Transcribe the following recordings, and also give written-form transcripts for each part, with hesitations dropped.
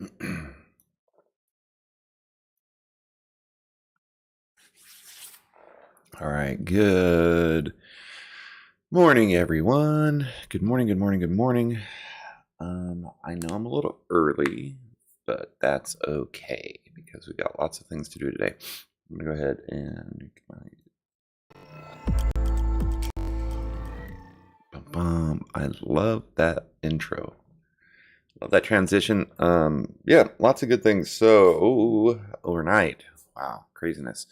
All right, good morning, everyone. Good morning, good morning, good morning. I know I'm a little early, but that's okay because we got lots of things to do today. I'm gonna go ahead and I love that intro. Love that transition. Yeah, lots of good things. So overnight, wow, craziness.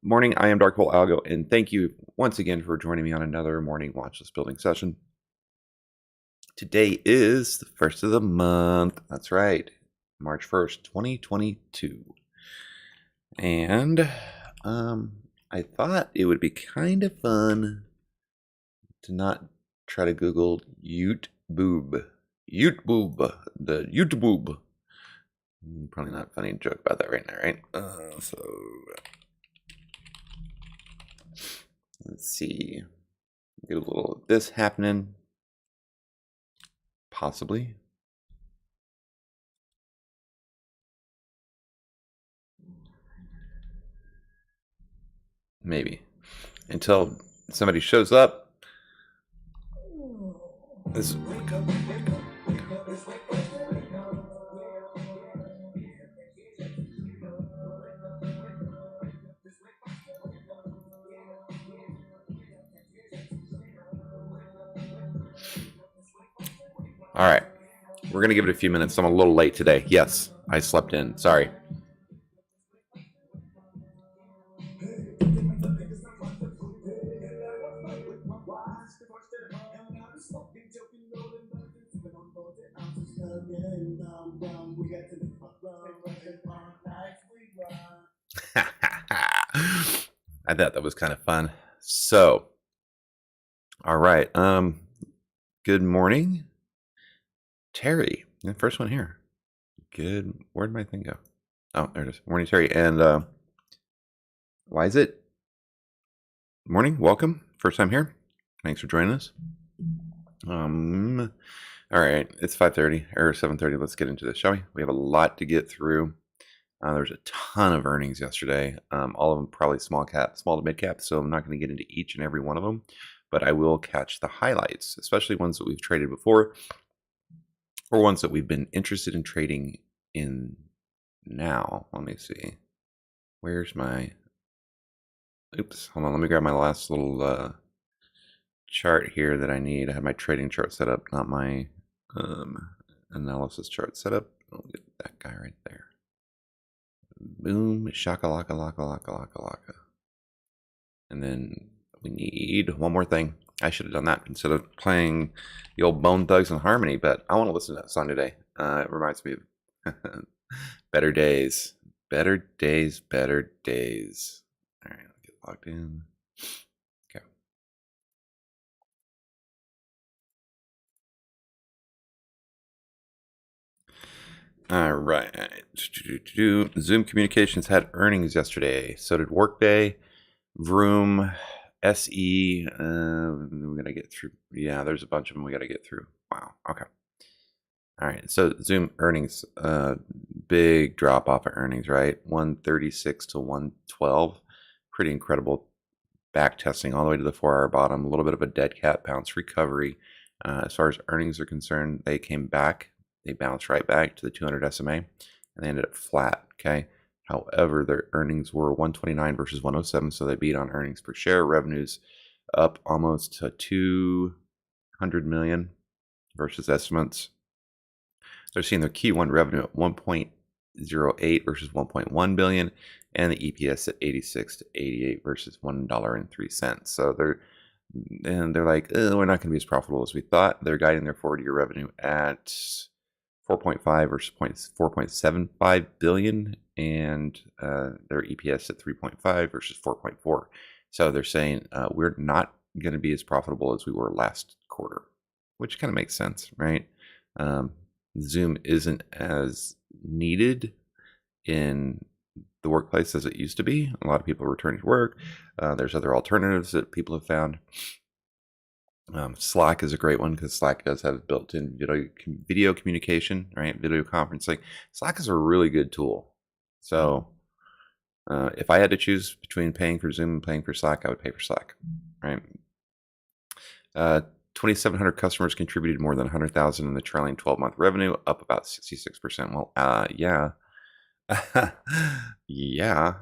Morning, I am Dark Hole Algo, and thank you once again for joining me on another morning watchlist building session. Today is the first of the month. That's right, March 1st, 2022. And I thought it would be kind of fun to not try to Google YouTube. The YouTube. Probably not a funny joke about that right now, right? So let's see. Get a little of this happening. Possibly. Maybe. Until somebody shows up. This. All right. We're going to give it a few minutes. I'm a little late today. Yes, I slept in. Sorry. I thought that was kind of fun. So, all right. Good morning, Terry. The first one here. Good. Where'd my thing go? Oh, there it is. Morning, Terry. And why is it? Morning. Welcome. First time here. Thanks for joining us. All right. It's 5:30 or 7:30. Let's get into this, shall we? We have a lot to get through. There's a ton of earnings yesterday. All of them probably small to mid cap. So I'm not going to get into each and every one of them, but I will catch the highlights, especially ones that we've traded before or ones that we've been interested in trading in now. Let me see. Where's my... Oops. Hold on. Let me grab my last little chart here that I need. I have my trading chart set up, not my analysis chart set up. I'll get that guy right there. Boom, shakalaka, laka, laka, laka, laka. And then we need one more thing. I should have done that instead of playing the old Bone Thugs and Harmony, but I want to listen to that song today. It reminds me of better days. Better days, better days. All right, I'll get logged in. Okay. All right. Zoom Communications had earnings yesterday. So did Workday, Vroom, SE. We gotta get through. Yeah, there's a bunch of them we gotta get through. Wow. Okay. All right. So Zoom earnings, big drop off of earnings, right? 136 to 112. Pretty incredible back testing all the way to the 4-hour bottom. A little bit of a dead cat bounce recovery. As far as earnings are concerned, they came back. They bounced right back to the 200 SMA, and they ended up flat. Okay. However, their earnings were 129 versus 107, so they beat on earnings per share. Revenues up almost to 200 million versus estimates. They're seeing their Q1 revenue at 1.08 versus 1.1 billion, and the EPS at 86 to 88 versus $1.03. So they're like, we're not going to be as profitable as we thought. They're guiding their forward-year revenue at 4.5 versus 4.75 billion, and their EPS at 3.5 versus 4.4. So they're saying we're not going to be as profitable as we were last quarter, which kind of makes sense, right? Zoom isn't as needed in the workplace as it used to be. A lot of people are returning to work. There's other alternatives that people have found. Slack is a great one because Slack does have built-in video communication, right? Video conferencing. Slack is a really good tool. So if I had to choose between paying for Zoom and paying for Slack, I would pay for Slack, right? 2,700 customers contributed more than 100,000 in the trailing 12-month revenue, up about 66%. Well, yeah. Yeah.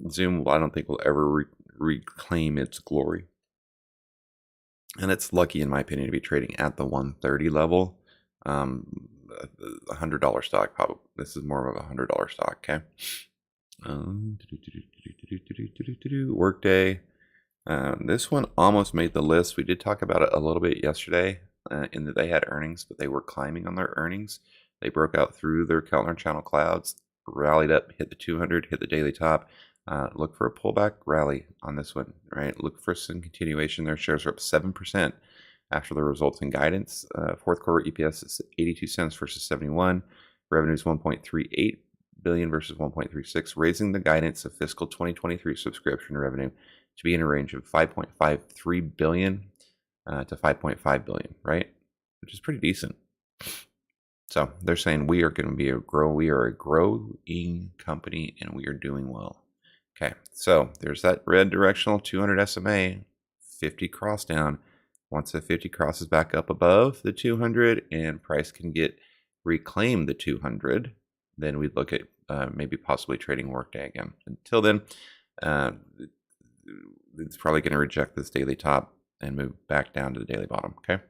Zoom, I don't think will ever reclaim its glory. And it's lucky, in my opinion, to be trading at the 130 level. $100 stock, probably. This is more of a $100 stock, okay? Workday. This one almost made the list. We did talk about it a little bit yesterday in that they had earnings, but they were climbing on their earnings. They broke out through their calendar channel clouds, rallied up, hit the 200, hit the daily top. Look for a pullback rally on this one, right? Look for some continuation. Their shares are up 7% after the results and guidance. Fourth quarter EPS is 82 cents versus 71. Revenue is 1.38 billion versus 1.36, raising the guidance of fiscal 2023 subscription revenue to be in a range of 5.53 billion to 5.5 billion, right? Which is pretty decent. So they're saying we are going to be we are a growing company and we are doing well. Okay, so there's that red directional 200 SMA, 50 cross down. Once the 50 crosses back up above the 200 and price can reclaim the 200, then we'd look at maybe possibly trading Workday again. Until then, it's probably going to reject this daily top and move back down to the daily bottom, okay?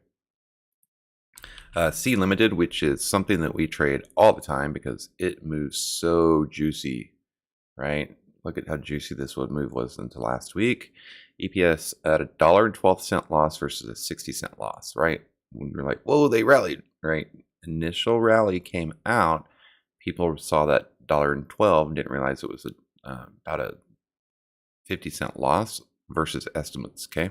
C Limited, which is something that we trade all the time because it moves so juicy, right? Look at how juicy this one move was until last week. EPS at $1.12 loss versus a 60-cent loss, right? When we're like, whoa, they rallied, right? Initial rally came out. People saw that $1.12 and didn't realize it was about a 50-cent loss versus estimates, okay?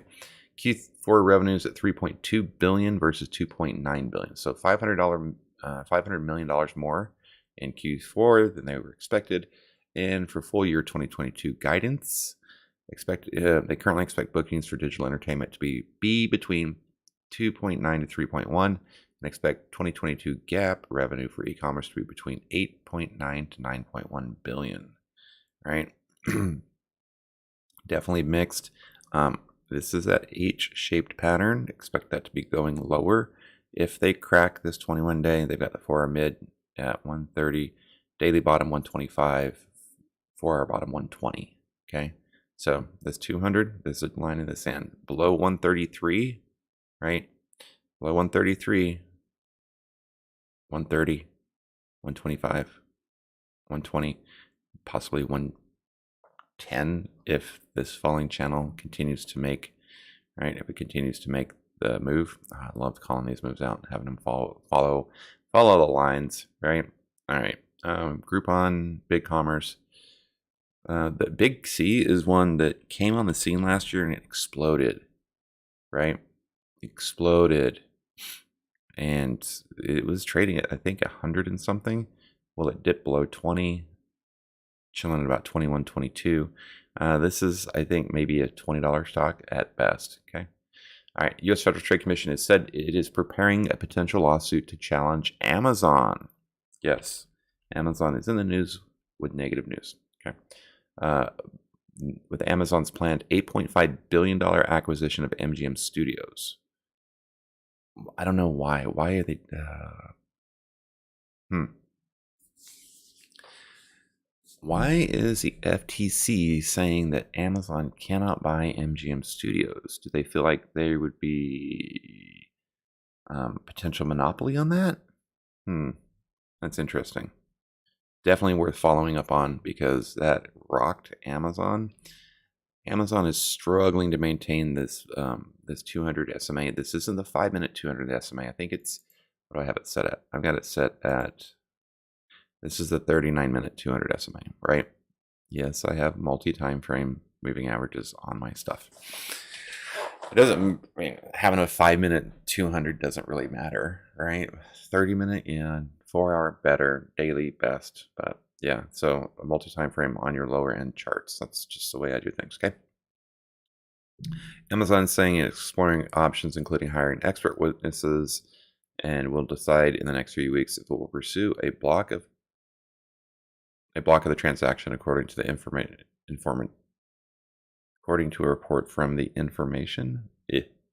Q4 revenues at 3.2 billion versus 2.9 billion. So $500 million more in Q4 than they were expected. And for full year 2022 guidance, they currently expect bookings for digital entertainment to be between 2.9 to 3.1, and expect 2022 GAAP revenue for e-commerce to be between 8.9 to 9.1 billion. Right? Definitely mixed. This is that H-shaped pattern. Expect that to be going lower. If they crack this 21-day, they've got the 4-hour mid at 130, daily bottom 125, 4-hour bottom 120. Okay, so this 200, this is a line in the sand. Below 133, right? Below 133, 130, 125, 120, possibly 110 if this falling channel continues to make, right? If it continues to make the move. I love calling these moves out and having them follow the lines, right? All right. Groupon, BigCommerce. The Big C is one that came on the scene last year and it exploded, right? Exploded. And it was trading at, I think, 100 and something. Well, it dipped below 20, chilling at about 21, 22. This is, I think, maybe a $20 stock at best, okay? All right, U.S. Federal Trade Commission has said it is preparing a potential lawsuit to challenge Amazon. Yes, Amazon is in the news with negative news, okay? With Amazon's planned $8.5 billion acquisition of MGM Studios. I don't know why. Why are they... Why is the FTC saying that Amazon cannot buy MGM Studios? Do they feel like there would be potential monopoly on that? That's interesting. Definitely worth following up on because that rocked Amazon. Amazon is struggling to maintain this this 200 SMA. This isn't the 5-minute 200 SMA. I think it's, what do I have it set at? I've got it set at, this is the 39-minute 200 SMA, right? Yes, I have multi-time frame moving averages on my stuff. It doesn't, I mean, having a 5-minute 200 doesn't really matter, right? 30-minute, yeah, 4-hour better, daily best, but yeah, so a multi-time frame on your lower end charts. That's just the way I do things, okay? Amazon is saying it's exploring options, including hiring expert witnesses, and will decide in the next few weeks if it will pursue a block of the transaction, according to the informant. According to a report from the Information.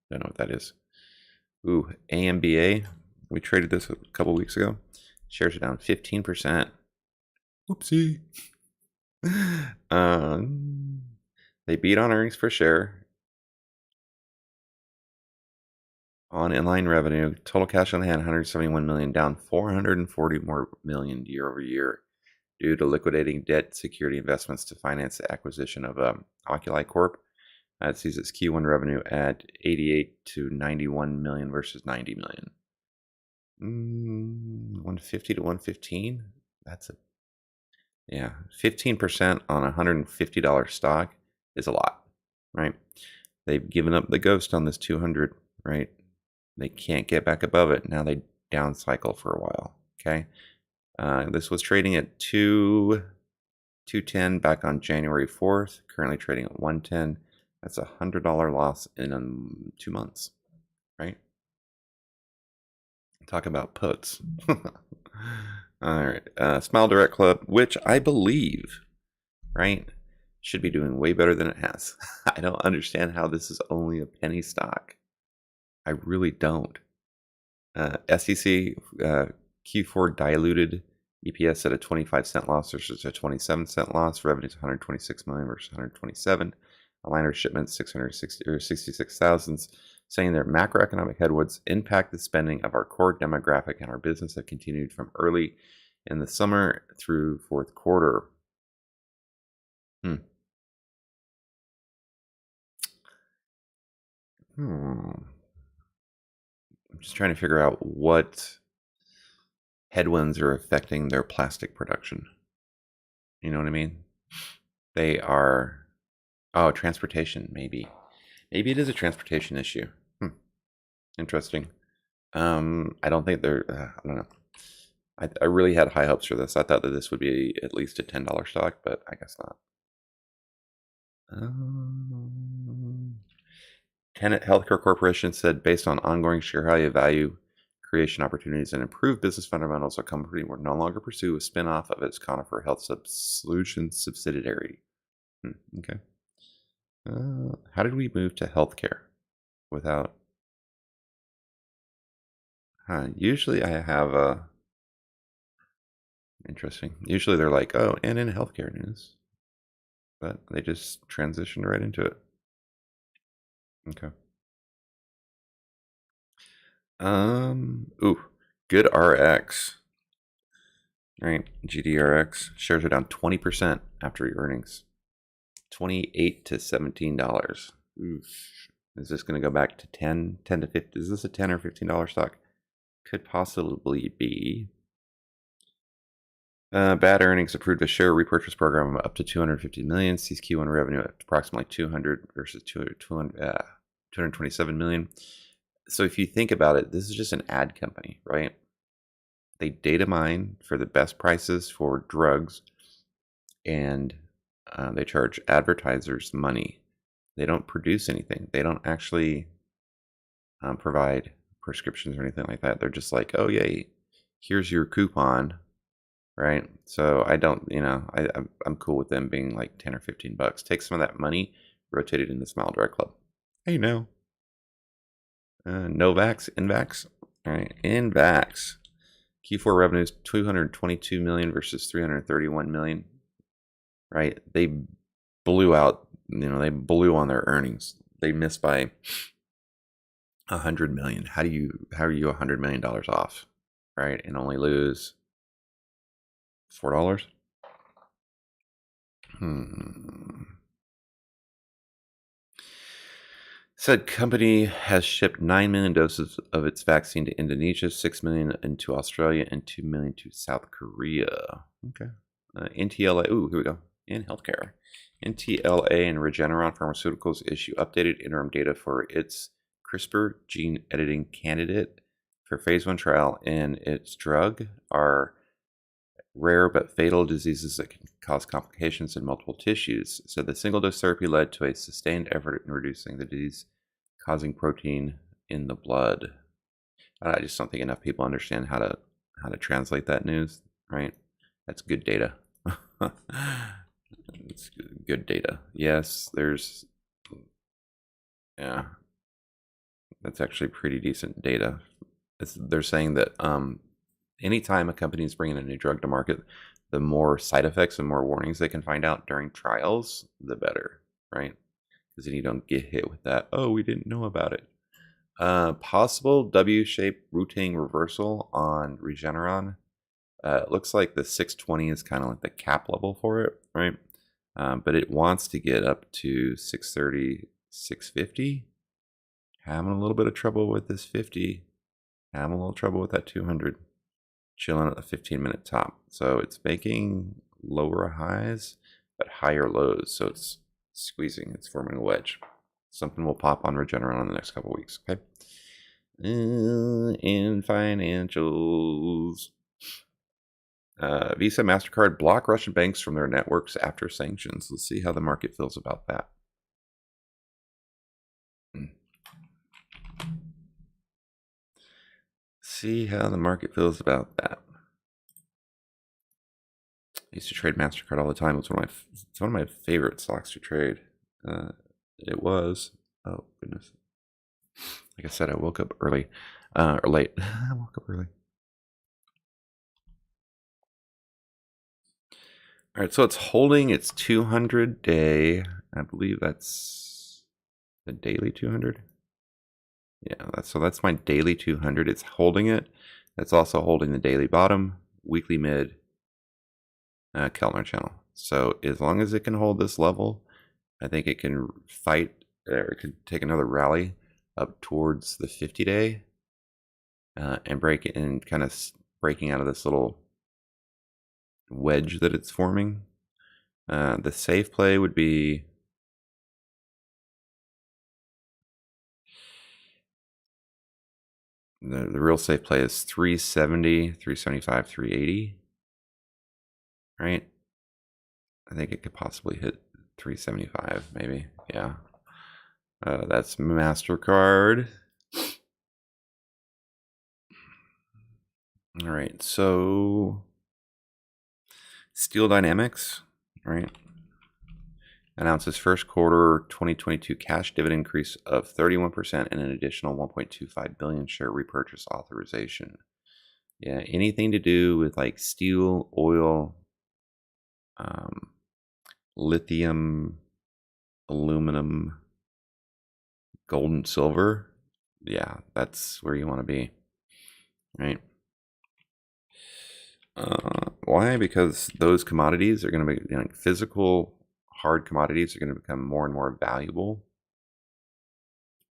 Don't know what that is. Ooh, AMBA. We traded this a couple weeks ago. Shares are down 15%. Oopsie. They beat on earnings per share, on inline revenue. Total cash on hand, 171 million, down 440 more million year over year, due to liquidating debt security investments to finance the acquisition of Oculi Corp. It sees its Q1 revenue at 88 to 91 million versus 90 million. 150 to 115. That's 15% on $150 stock is a lot, right? They've given up the ghost on this 200, right? They can't get back above it. Now they down cycle for a while. Okay. This was trading at 210 back on January 4th, currently trading at 110. That's $100 loss in 2 months, right? Talk about puts. All right. Smile Direct Club, which I believe, right, should be doing way better than it has. I don't understand how this is only a penny stock. I really don't. SEC Q4 diluted EPS at a 25-cent loss versus a 27-cent loss. Revenues 126 million versus 127. Aligner shipments 66,000. Saying their macroeconomic headwinds impact the spending of our core demographic, and our business have continued from early in the summer through fourth quarter. I'm just trying to figure out what headwinds are affecting their plastic production. You know what I mean? They are, transportation, maybe. Maybe it is a transportation issue. Interesting. I don't think they're, I don't know. I really had high hopes for this. I thought that this would be at least a $10 stock, but I guess not. Tenet Healthcare Corporation said, based on ongoing share value creation opportunities and improved business fundamentals, the company will no longer pursue a spin-off of its Conifer Health Solutions subsidiary. Okay. How did we move to healthcare without? Usually I have a. Interesting. Usually they're like, oh, and in healthcare news. But they just transitioned right into it. Okay. Good RX. All right, GDRX shares are down 20% after earnings. $28 to $17. Oof. Is this going to go back to 10 to 50? Is this a $10 or $15 stock? Could possibly be. Bad earnings approved a share repurchase program up to 250 million. Sees Q1 revenue at approximately 200 versus 227 million. So if you think about it, this is just an ad company, right? They data mine for the best prices for drugs, and they charge advertisers money. They don't produce anything. They don't actually provide prescriptions or anything like that. They're just like, oh, yay, here's your coupon, right? So I don't, I'm cool with them being like 10 or 15 bucks. Take some of that money, rotate it into Smile Direct Club. Hey, no. Novax, Invax. All right, Invax. Q4 revenues 222 million versus 331 million. Right? They blew out, they blew on their earnings. They missed by 100 million. How are you $100 million off, right? And only lose $4? Said company has shipped 9 million doses of its vaccine to Indonesia, 6 million into Australia, and 2 million to South Korea. Okay. NTLA, here we go. In healthcare. NTLA and Regeneron Pharmaceuticals issue updated interim data for its CRISPR gene editing candidate for phase 1 trial, and its drug are rare but fatal diseases that can cause complications in multiple tissues. So the single-dose therapy led to a sustained effort in reducing the disease-causing protein in the blood. I just don't think enough people understand how to translate that news, right? That's good data. It's good data. Yes, yeah, that's actually pretty decent data. They're saying that anytime a company is bringing a new drug to market, the more side effects and more warnings they can find out during trials, the better, right? Because then you don't get hit with that, oh, we didn't know about it. Possible W-shaped routine reversal on Regeneron. It looks like the 620 is kind of like the cap level for it, right? But it wants to get up to 630, 650. Having a little bit of trouble with this 50. Having a little trouble with that 200. Chilling at the 15-minute top. So it's making lower highs, but higher lows. So it's squeezing. It's forming a wedge. Something will pop on Regeneron in the next couple weeks. Okay. In financials. Visa, MasterCard block Russian banks from their networks after sanctions. Let's see how the market feels about that. See how the market feels about that. I used to trade MasterCard all the time. It's one of my favorite stocks to trade. It was. Oh, goodness. Like I said, I woke up early. Or late. I woke up early. All right, so it's holding its 200-day. I believe that's the daily 200. Yeah, that's my daily 200. It's holding it. That's also holding the daily bottom, weekly mid, Keltner channel. So as long as it can hold this level, I think it can fight, or it could take another rally up towards the 50-day and break it, and kind of breaking out of this little wedge that it's forming. The safe play would be the real safe play is 370, 375, 380. Right? I think it could possibly hit 375, maybe. Yeah. That's MasterCard. All right, so Steel Dynamics, right, announces first quarter 2022 cash dividend increase of 31% and an additional 1.25 billion share repurchase authorization. Yeah, anything to do with like steel, oil, lithium, aluminum, gold and silver, yeah, that's where you want to be, right? Why? Because those commodities are going to be, physical hard commodities are going to become more and more valuable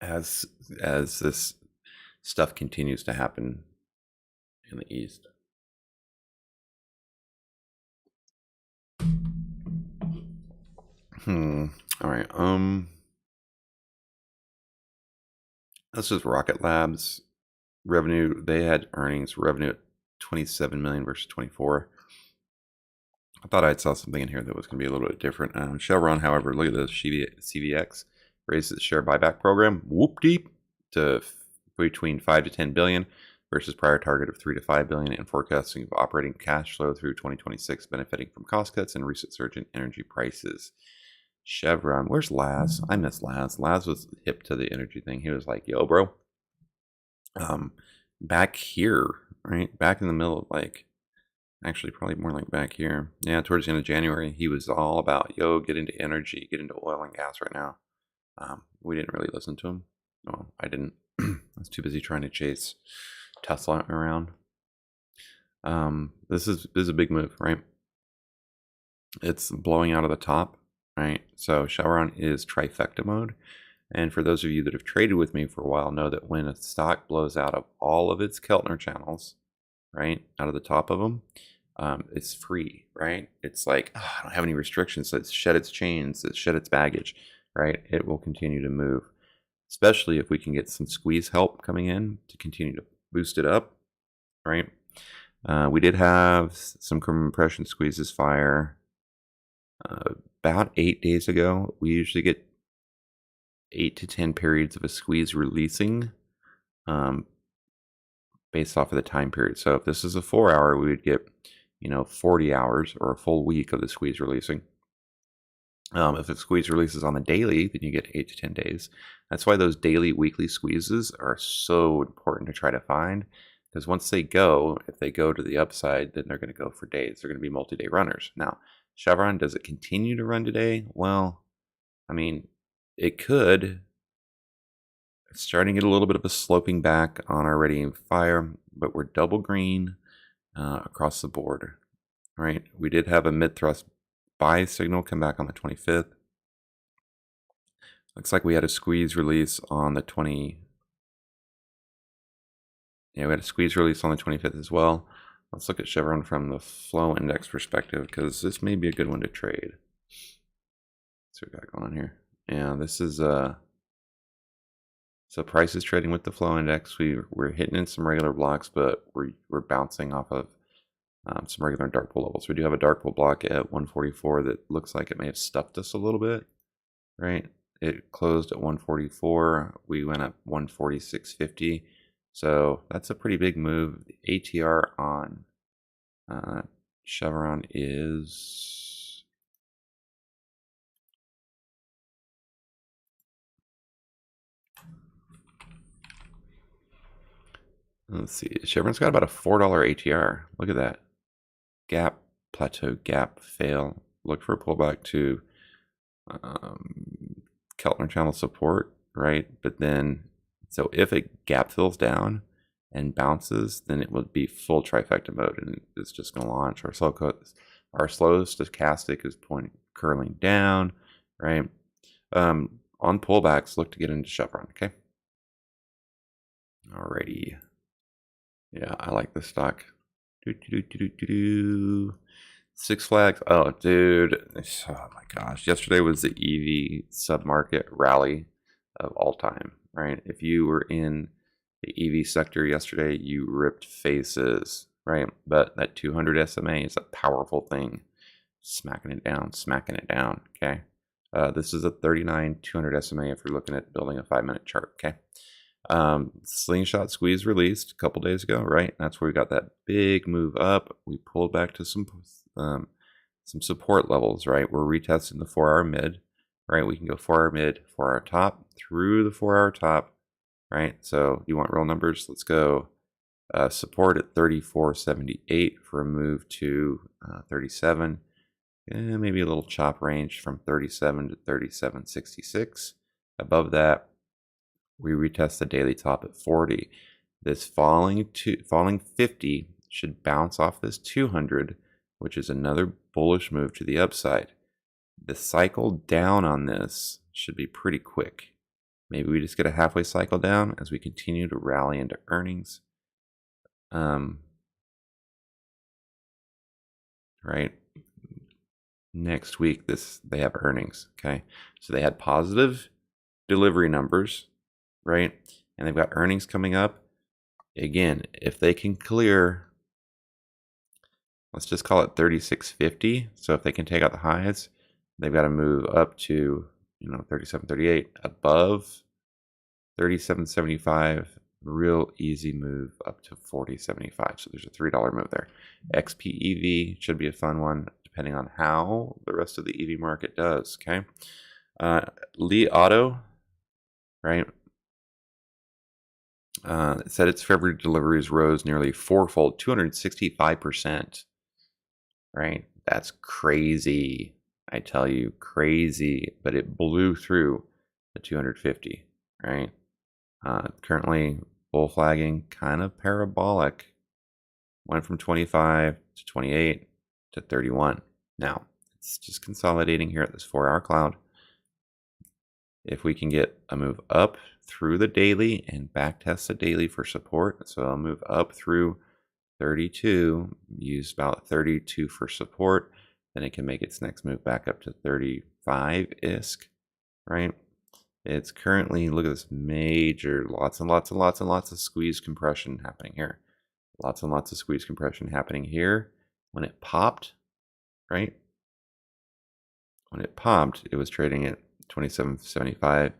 as this stuff continues to happen in the East. All right. This is Rocket Labs revenue. They had earnings revenue at 27 million versus 24. I thought I'd saw something in here that was going to be a little bit different. Chevron, however, look at this. CVX raised its share buyback program, whoop deep, to between 5 to 10 billion versus prior target of 3 to 5 billion, and forecasting of operating cash flow through 2026, benefiting from cost cuts and recent surge in energy prices. Chevron, where's Laz? I miss Laz. Laz was hip to the energy thing. He was like, yo, bro. Back here, right? Back in the middle of like, actually probably more like back here. Yeah, towards the end of January, he was all about, yo, get into energy, get into oil and gas right now. We didn't really listen to him. No, I didn't. I was too busy trying to chase Tesla around. This is a big move, right? It's blowing out of the top, right? So Chevron is trifecta mode. And for those of you that have traded with me for a while know that when a stock blows out of all of its Keltner channels, right, out of the top of them, it's free, right? It's like, oh, I don't have any restrictions. So it's shed its chains, it's shed its baggage, right? It will continue to move, especially if we can get some squeeze help coming in to continue to boost it up, right? We did have some compression squeezes fire about 8 days ago. We usually get 8 to 10 periods of a squeeze releasing based off of the time period. So if this is a 4-hour, we would get 40 hours or a full week of the squeeze releasing. If the squeeze releases on the daily, then you get 8 to 10 days. That's why those daily, weekly squeezes are so important to try to find, because once they go, if they go to the upside, then they're going to go for days. They're going to be multi-day runners. Now, Chevron, does it continue to run today? Well, I mean, it could. It's starting to get a little bit of a sloping back on our ready aim fire, but we're double green across the board, right? We did have a mid-thrust buy signal come back on the 25th. Looks like we had a squeeze release on the 20. Yeah, we had a squeeze release on the 25th as well. Let's look at Chevron from the flow index perspective, because this may be a good one to trade. Let's see what we got going on here. Yeah, this is so price is trading with the flow index. We're hitting in some regular blocks, but we're bouncing off of some regular dark pool levels. We do have a dark pool block at 144 that looks like it may have stuffed us a little bit, right? It closed at 144. We went up 146.50. So that's a pretty big move. The ATR on Chevron is let's see. Chevron's got about a $4 ATR. Look at that. Gap, plateau, gap, fail. Look for a pullback to Keltner channel support, right? But then, so if a gap fills down and bounces, then it would be full trifecta mode, and it's just going to launch. Our slow stochastic is curling down, right? On pullbacks, look to get into Chevron, okay? Alrighty. Yeah, I like this stock. Six Flags. Oh, dude. Oh my gosh. Yesterday was the EV submarket rally of all time, right? If you were in the EV sector yesterday, you ripped faces, right? But that 200 SMA is a powerful thing. Smacking it down, okay? This is a 39 200 SMA if you're looking at building a 5-minute chart, okay? Slingshot squeeze released a couple days ago, right? That's where we got that big move up. We pulled back to some support levels, right? We're retesting the 4-hour mid, right? We can go 4-hour mid, 4-hour top, through the 4-hour top, right? So you want real numbers? Let's go support at 34.78 for a move to 37, and maybe a little chop range from 37 to 37.66. Above that, we retest the daily top at 40. This falling 50 should bounce off this 200, which is another bullish move to the upside. The cycle down on this should be pretty quick. Maybe we just get a halfway cycle down as we continue to rally into earnings. Right? Next week, they have earnings, okay? So they had positive delivery numbers, right? And they've got earnings coming up. Again, if they can clear, let's just call it 36.50. So if they can take out the highs, they've got to move up to 37.38, above 37.75. Real easy move up to 40.75. So there's a $3 move there. XPEV should be a fun one, depending on how the rest of the EV market does. Okay, Li Auto, right? It said its February deliveries rose nearly fourfold, 265%. Right? That's crazy. I tell you, crazy. But it blew through the 250. Right? Currently bull flagging, kind of parabolic. Went from 25 to 28 to 31. Now it's just consolidating here at this 4-hour cloud. If we can get a move up through the daily and back test the daily for support, so I'll move up through 32, use about 32 for support, then it can make its next move back up to 35-ish, right? It's currently, look at this major, lots and lots of squeeze compression happening here. Lots and lots of squeeze compression happening here. When it popped, right? When it popped, it was trading at 27.75,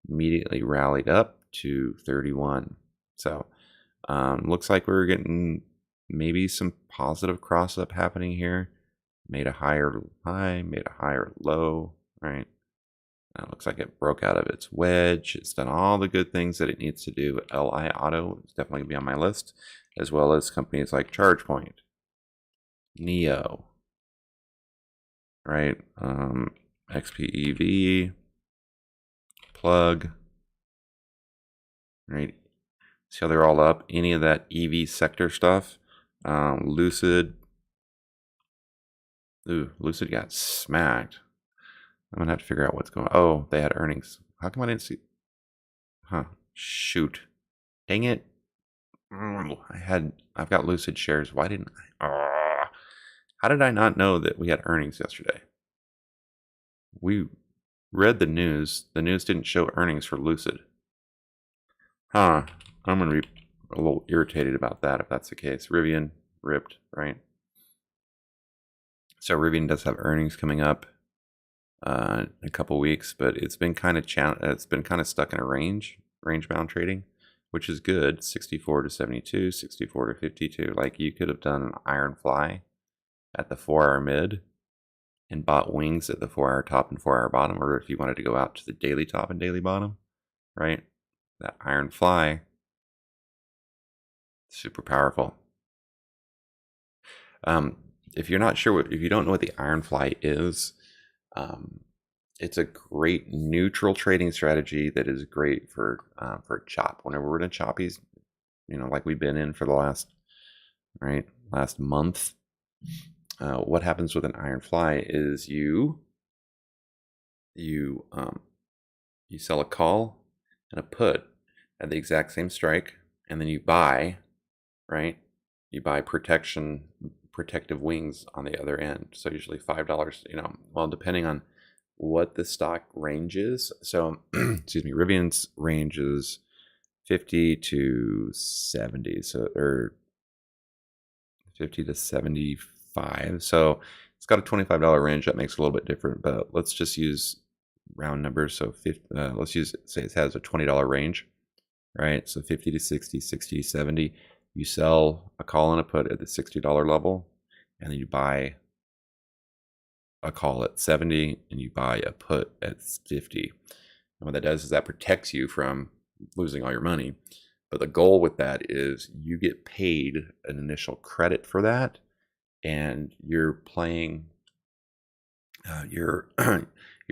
immediately rallied up to 31. So looks like we're getting maybe some positive cross up happening here. Made a higher high, made a higher low, right? Looks like it broke out of its wedge. It's done all the good things that it needs to do. LI Auto is definitely going to be on my list, as well as companies like ChargePoint, Neo, right? XPEV, Plug, right? See how they're all up? Any of that EV sector stuff, Lucid. Ooh, Lucid got smacked. I'm gonna have to figure out what's going on. Oh, they had earnings. How come I didn't see? Huh? Shoot! Dang it! I've got Lucid shares. Why didn't I? How did I not know that we had earnings yesterday? We read the news. The news didn't show earnings for Lucid. Huh? I'm gonna be a little irritated about that if that's the case. Rivian ripped, right? So Rivian does have earnings coming up in a couple weeks, but it's been kind of stuck in a range bound trading, which is good. 64 to 72, 64 to 52. Like you could have done an iron fly at the 4-hour mid and bought wings at the 4-hour top and 4-hour bottom, or if you wanted to go out to the daily top and daily bottom, right? That iron fly, super powerful. If you're not sure if you don't know what the iron fly is, it's a great neutral trading strategy that is great for chop. Whenever we're in a choppies, like we've been in for the last month, what happens with an iron fly is you sell a call and a put at the exact same strike, and then you buy, right? You buy protective wings on the other end. So usually $5, well, depending on what the stock range is. So, excuse me, Rivian's range is 50 to 70, or 50 to 75. So it's got a $25 range. That makes it a little bit different, but let's just use round numbers. So let's say it has a $20 range, right? So 50 to 60, 60 to 70. You sell a call and a put at the $60 level, and then you buy a call at 70 and you buy a put at 50. And what that does is that protects you from losing all your money. But the goal with that is you get paid an initial credit for that, and you're playing, you're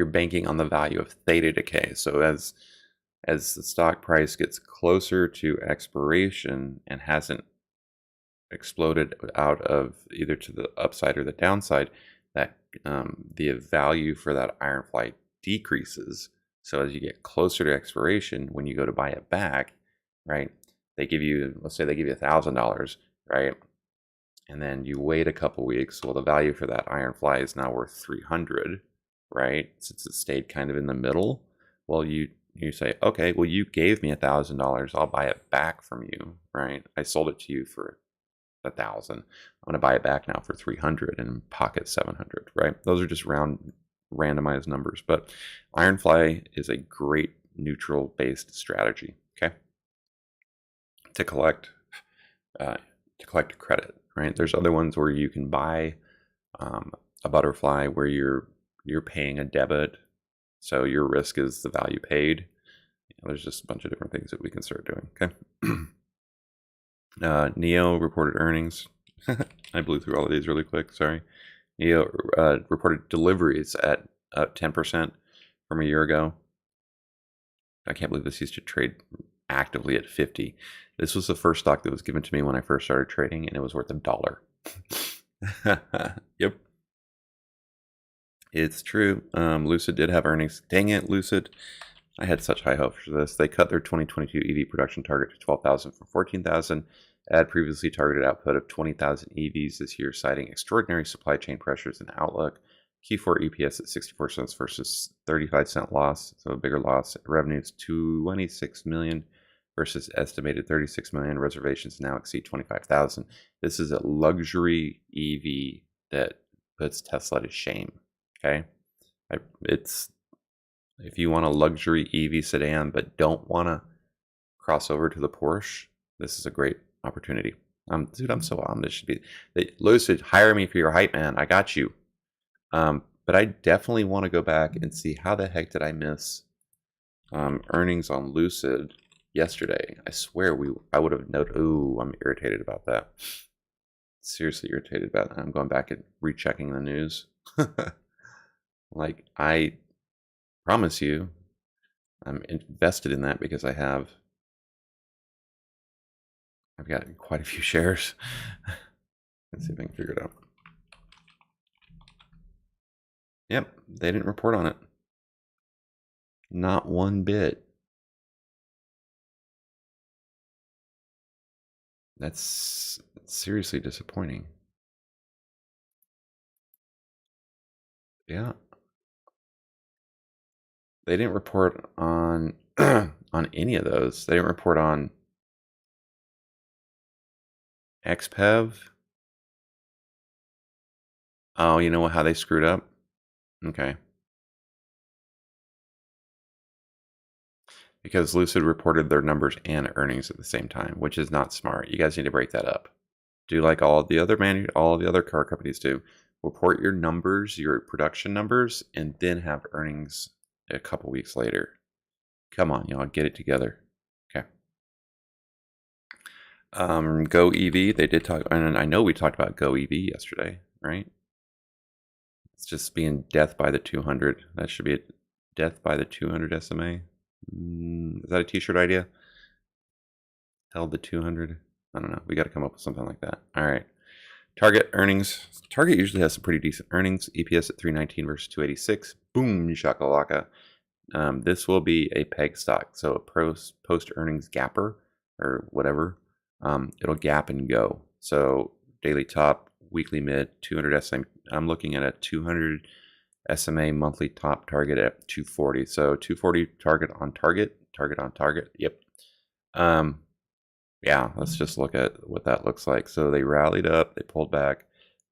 banking on the value of theta decay. So as the stock price gets closer to expiration and hasn't exploded out of either to the upside or the downside, that the value for that iron fly decreases. So as you get closer to expiration, when you go to buy it back, right, let's say they give you $1,000, right, and then you wait a couple weeks. Well, the value for that iron fly is now worth 300, right, since it stayed kind of in the middle. Well, you say, okay, well, you gave me $1,000, I'll buy it back from you, right? I sold it to you for 1,000. I'm going to buy it back now for 300 and pocket 700, right? Those are just randomized numbers, but iron fly is a great neutral based strategy, okay, to collect credit, right? There's other ones where you can buy a butterfly where you're paying a debit, so your risk is the value paid. There's just a bunch of different things that we can start doing, okay. Neo reported earnings. I blew through all of these really quick, sorry. Neo reported deliveries at up 10% from a year ago. I can't believe this used to trade actively at 50. This was the first stock that was given to me when I first started trading, and it was worth $1. Yep. It's true. Lucid did have earnings. Dang it, Lucid. I had such high hopes for this. They cut their 2022 EV production target to 12,000 from 14,000. Had previously targeted output of 20,000 EVs this year, citing extraordinary supply chain pressures and outlook. Q4 EPS at 64 cents versus 35-cent loss, so a bigger loss. Revenues $26 million versus estimated 36 million. Reservations now exceed 25,000. This is a luxury EV that puts Tesla to shame. Okay, it's if you want a luxury EV sedan but don't want to cross over to the Porsche, this is a great opportunity. Dude, I'm so on. This should be Lucid. Hire me for your hype, man. I got you. But I definitely want to go back and see how the heck did I miss earnings on Lucid yesterday. I swear I would have noted. Ooh, I'm irritated about that. Seriously irritated about that. I'm going back and rechecking the news. Like, I promise you, I'm invested in that because I've got quite a few shares. Let's see if I can figure it out. Yep, they didn't report on it. Not one bit. That's seriously disappointing. Yeah. They didn't report on on any of those. They didn't report on XPEV. Oh, you know how they screwed up? Okay. Because Lucid reported their numbers and earnings at the same time, which is not smart. You guys need to break that up. Do like all the other car companies do. Report your numbers, your production numbers, and then have earnings a couple weeks later. Come on, y'all, get it together. Okay. Go EV. They did talk, and I know we talked about Go EV yesterday, right? It's just being death by the 200. That should be a death by the 200 SMA. Is that a t-shirt idea? Held the 200. I don't know. We got to come up with something like that. All right. Target earnings. Target usually has some pretty decent earnings. EPS at 319 versus 286. Boom, shakalaka. This will be a peg stock, so a post earnings gapper or whatever. It'll gap and go. So daily top, weekly mid, 200 SMA. I'm looking at a 200 SMA monthly top target at 240. So 240 target on target. Yep. Yeah, let's just look at what that looks like. So they rallied up, they pulled back,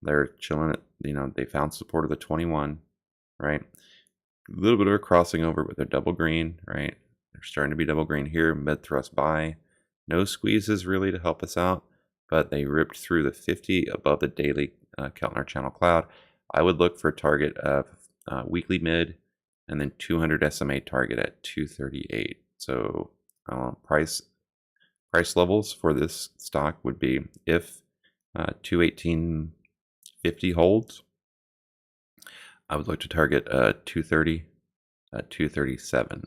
they're chilling at, they found support of the 21, right? A little bit of a crossing over, but they're double green, right? They're starting to be double green here, mid thrust buy. No squeezes really to help us out, but they ripped through the 50 above the daily Keltner channel cloud. I would look for a target of weekly mid and then 200 SMA target at 238. So price levels for this stock would be if 218.50 holds, I would look to target 230, 237.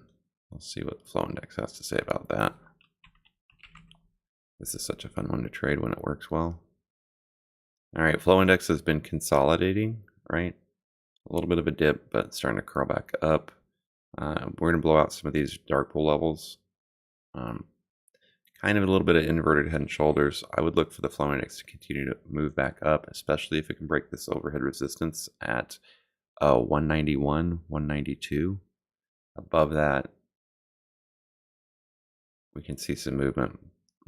Let's see what Flow Index has to say about that. This is such a fun one to trade when it works well. All right, Flow Index has been consolidating, right? A little bit of a dip, but starting to curl back up. We're going to blow out some of these dark pool levels. Kind of a little bit of inverted head and shoulders. I would look for the Flow Index to continue to move back up, especially if it can break this overhead resistance at 191, 192. Above that, we can see some movement.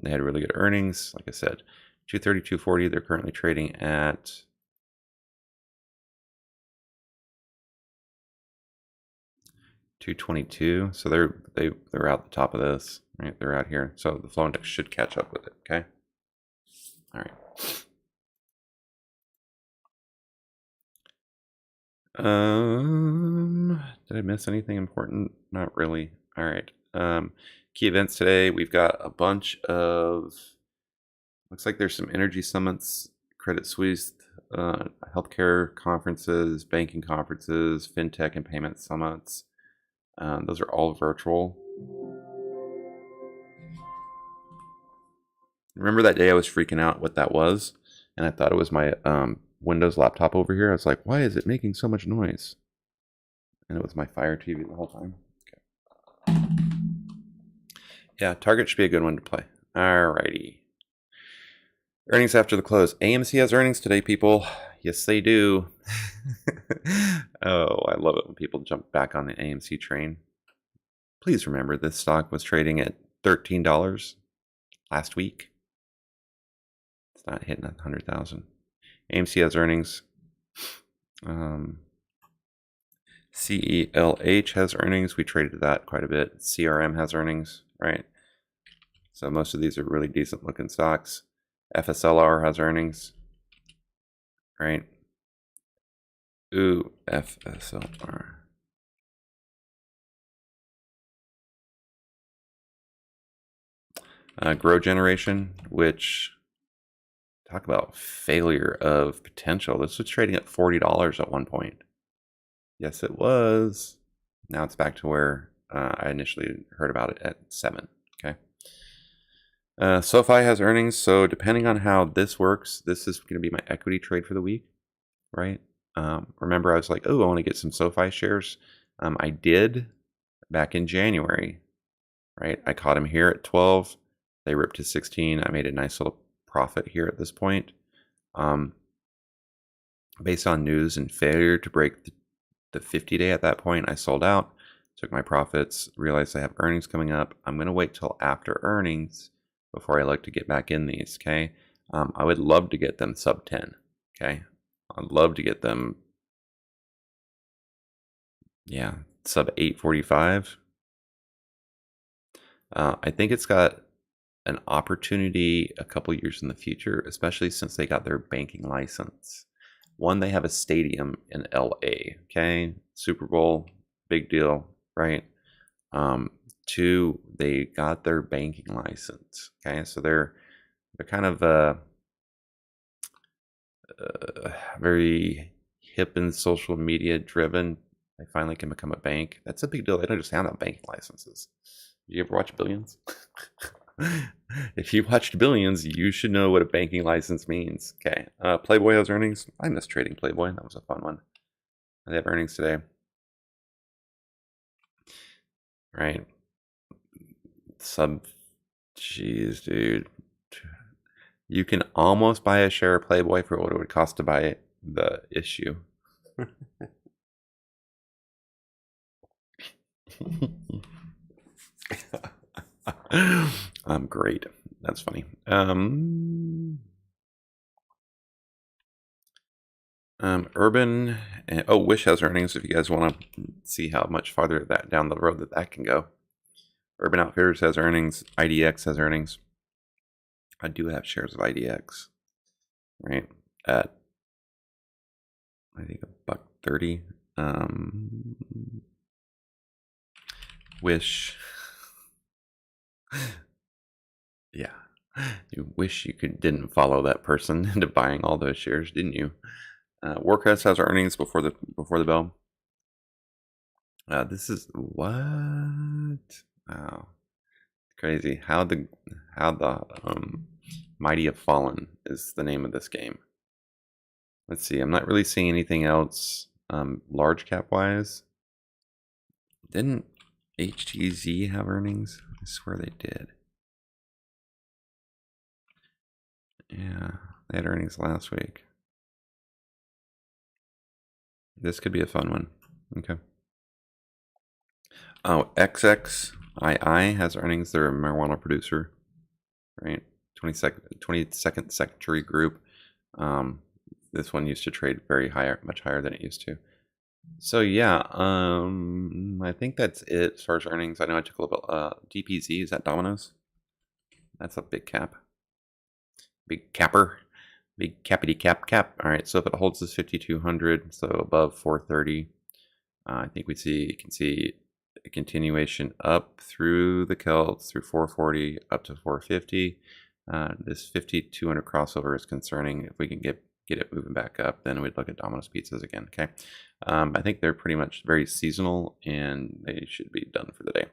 They had really good earnings. Like I said, 230, 240. They're currently trading at $222. So they're out the top of this, right? They're out here. So the Flow Index should catch up with it. Okay. All right. Did I miss anything important? Not really. All right. Key events today. We've got a bunch of, looks like there's some energy summits, Credit Suisse, healthcare conferences, banking conferences, fintech and payment summits. Those are all virtual. Remember that day I was freaking out what that was? And I thought it was my Windows laptop over here. I was like, why is it making so much noise? And it was my Fire TV the whole time. Okay. Yeah, Target should be a good one to play. Alrighty. Earnings after the close. AMC has earnings today, people. Yes, they do. Oh, I love it when people jump back on the AMC train. Please remember, this stock was trading at $13 last week. It's not hitting 100,000. AMC has earnings. CELH has earnings. We traded that quite a bit. CRM has earnings, right? So most of these are really decent looking stocks. FSLR has earnings, right? Ooh, FSLR. Grow Generation, which, talk about failure of potential. This was trading at $40 at one point. Yes, it was. Now it's back to where I initially heard about it at 7. Okay. SoFi has earnings, so depending on how this works, this is going to be my equity trade for the week, right? Remember, I was like, oh, I want to get some SoFi shares. I did back in January, right? I caught them here at 12. They ripped to 16. I made a nice little profit here at this point. Based on news and failure to break the 50-day at that point, I sold out, took my profits, realized I have earnings coming up. I'm going to wait till after earnings before I look to get back in these, okay? I would love to get them sub 10, okay? I'd love to get them, yeah, sub 845. I think it's got an opportunity a couple years in the future, especially since they got their banking license. One, they have a stadium in LA, okay? Super Bowl, big deal, right? 2, they got their banking license, okay? So they're kind of very hip and social media driven. They finally can become a bank. That's a big deal. They don't just hand out banking licenses. You ever watch Billions? If you watched Billions, you should know what a banking license means. Okay. Playboy has earnings. I miss trading Playboy. That was a fun one. They have earnings today. Right. Jeez, dude. You can almost buy a share of Playboy for what it would cost to buy the issue. Great. That's funny. Urban. Wish has earnings. If you guys want to see how much farther that down the road that can go. Urban Outfitters has earnings. IDX has earnings. I do have shares of IDX, right? At I think $1.30. Wish. Yeah. You wish you didn't follow that person into buying all those shares, didn't you? Workhorse has earnings before the bell. This is what? Wow, crazy! How the mighty have fallen is the name of this game. Let's see. I'm not really seeing anything else large cap wise. Didn't HTZ have earnings? I swear they did. Yeah, they had earnings last week. This could be a fun one. Okay. Oh, XXII has earnings. They're a marijuana producer, right? 22nd Century Group. This one used to trade much higher than it used to. So yeah, I think that's it as far as earnings. I know I took a little DPZ. Is that Domino's? That's a big cap. Big capper. Big cappity cap. All right, so if it holds this 5,200, so above 430, I think we can see a continuation up through the Celts, through 440, up to 450. This 5,200 crossover is concerning. If we can get it moving back up, then we'd look at Domino's Pizzas again. Okay, I think they're pretty much very seasonal, and they should be done for the day.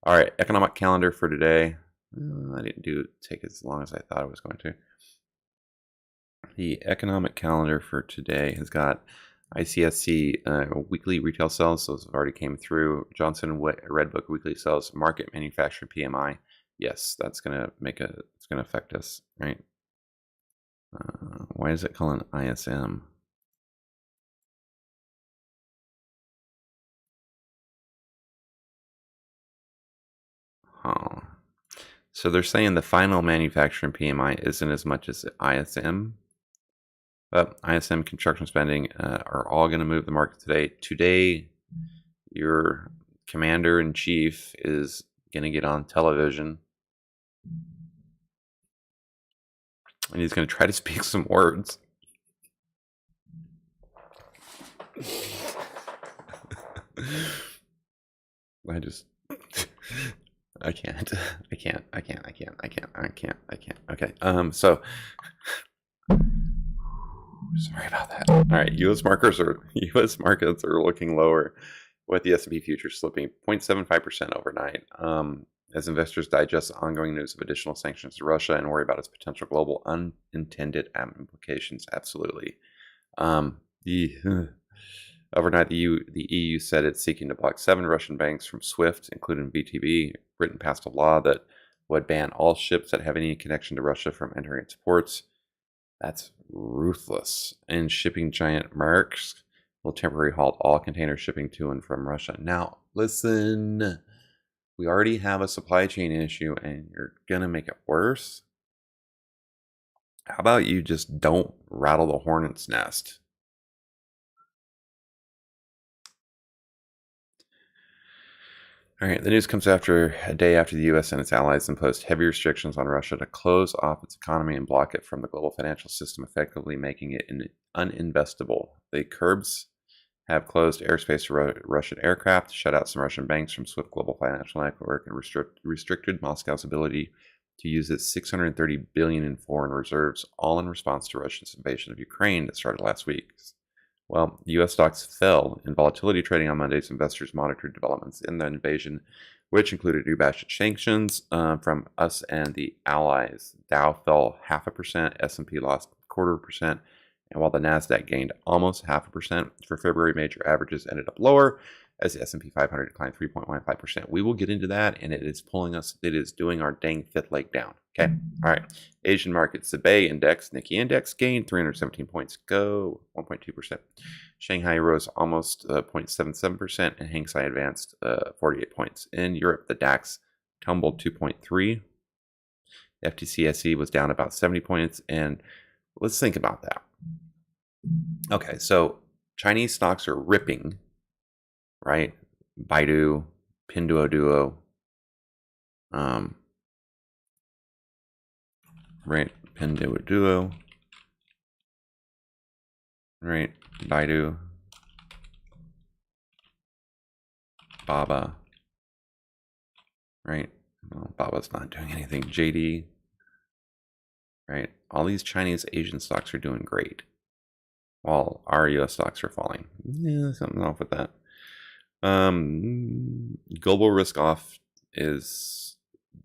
All right, economic calendar for today. I didn't take as long as I thought I was going to. The economic calendar for today has got ICSC weekly retail sales. Those have already came through. Johnson Redbook weekly sales. Market manufacturing PMI. Yes, that's gonna it's gonna affect us, right? Why is it calling ISM? Huh. So they're saying the final manufacturing PMI isn't as much as ISM, but ISM, construction spending are all going to move the market today. Today, your commander-in-chief is going to get on television, and he's going to try to speak some words. I can't. Okay. So sorry about that. All right. U.S. markets are looking lower, with the S&P futures slipping 0.75% overnight, as investors digest ongoing news of additional sanctions to Russia and worry about its potential global unintended implications. Absolutely. Overnight, the EU said it's seeking to block 7 Russian banks from SWIFT, including VTB. Britain passed a law that would ban all ships that have any connection to Russia from entering its ports. That's ruthless. And shipping giant Maersk will temporarily halt all container shipping to and from Russia. Now, listen, we already have a supply chain issue, and you're going to make it worse? How about you just don't rattle the hornet's nest? All right, the news comes after a day after the U.S. and its allies imposed heavy restrictions on Russia to close off its economy and block it from the global financial system, effectively making it uninvestable. The curbs have closed airspace to Russian aircraft, shut out some Russian banks from SWIFT global financial network, and restricted Moscow's ability to use its $630 billion in foreign reserves, all in response to Russia's invasion of Ukraine that started last week. Well, U.S. stocks fell in volatility trading on Monday as investors monitored developments in the invasion, which included a new batch of sanctions from us and the allies. Dow fell 0.5%, S&P lost 0.25%, and while the Nasdaq gained almost 0.5% for February, major averages ended up lower as the S&P 500 declined 3.15%. We will get into that, and it is pulling us. It is doing our dang fifth leg down. Okay, all right. Asian markets, the Bay Index, Nikkei Index gained 317 points, go 1.2%. Shanghai rose almost 0.77%, and Hang Seng advanced 48 points. In Europe, the DAX tumbled 2.3. The FTSE was down about 70 points, and let's think about that. Okay, so Chinese stocks are ripping, right? Baidu, Pinduoduo, right? Pinduoduo, right? Baidu, Baba, right? Well, Baba's not doing anything. JD, right? All these Chinese Asian stocks are doing great, while our U.S. stocks are falling. Yeah, something's off with that. Global risk off is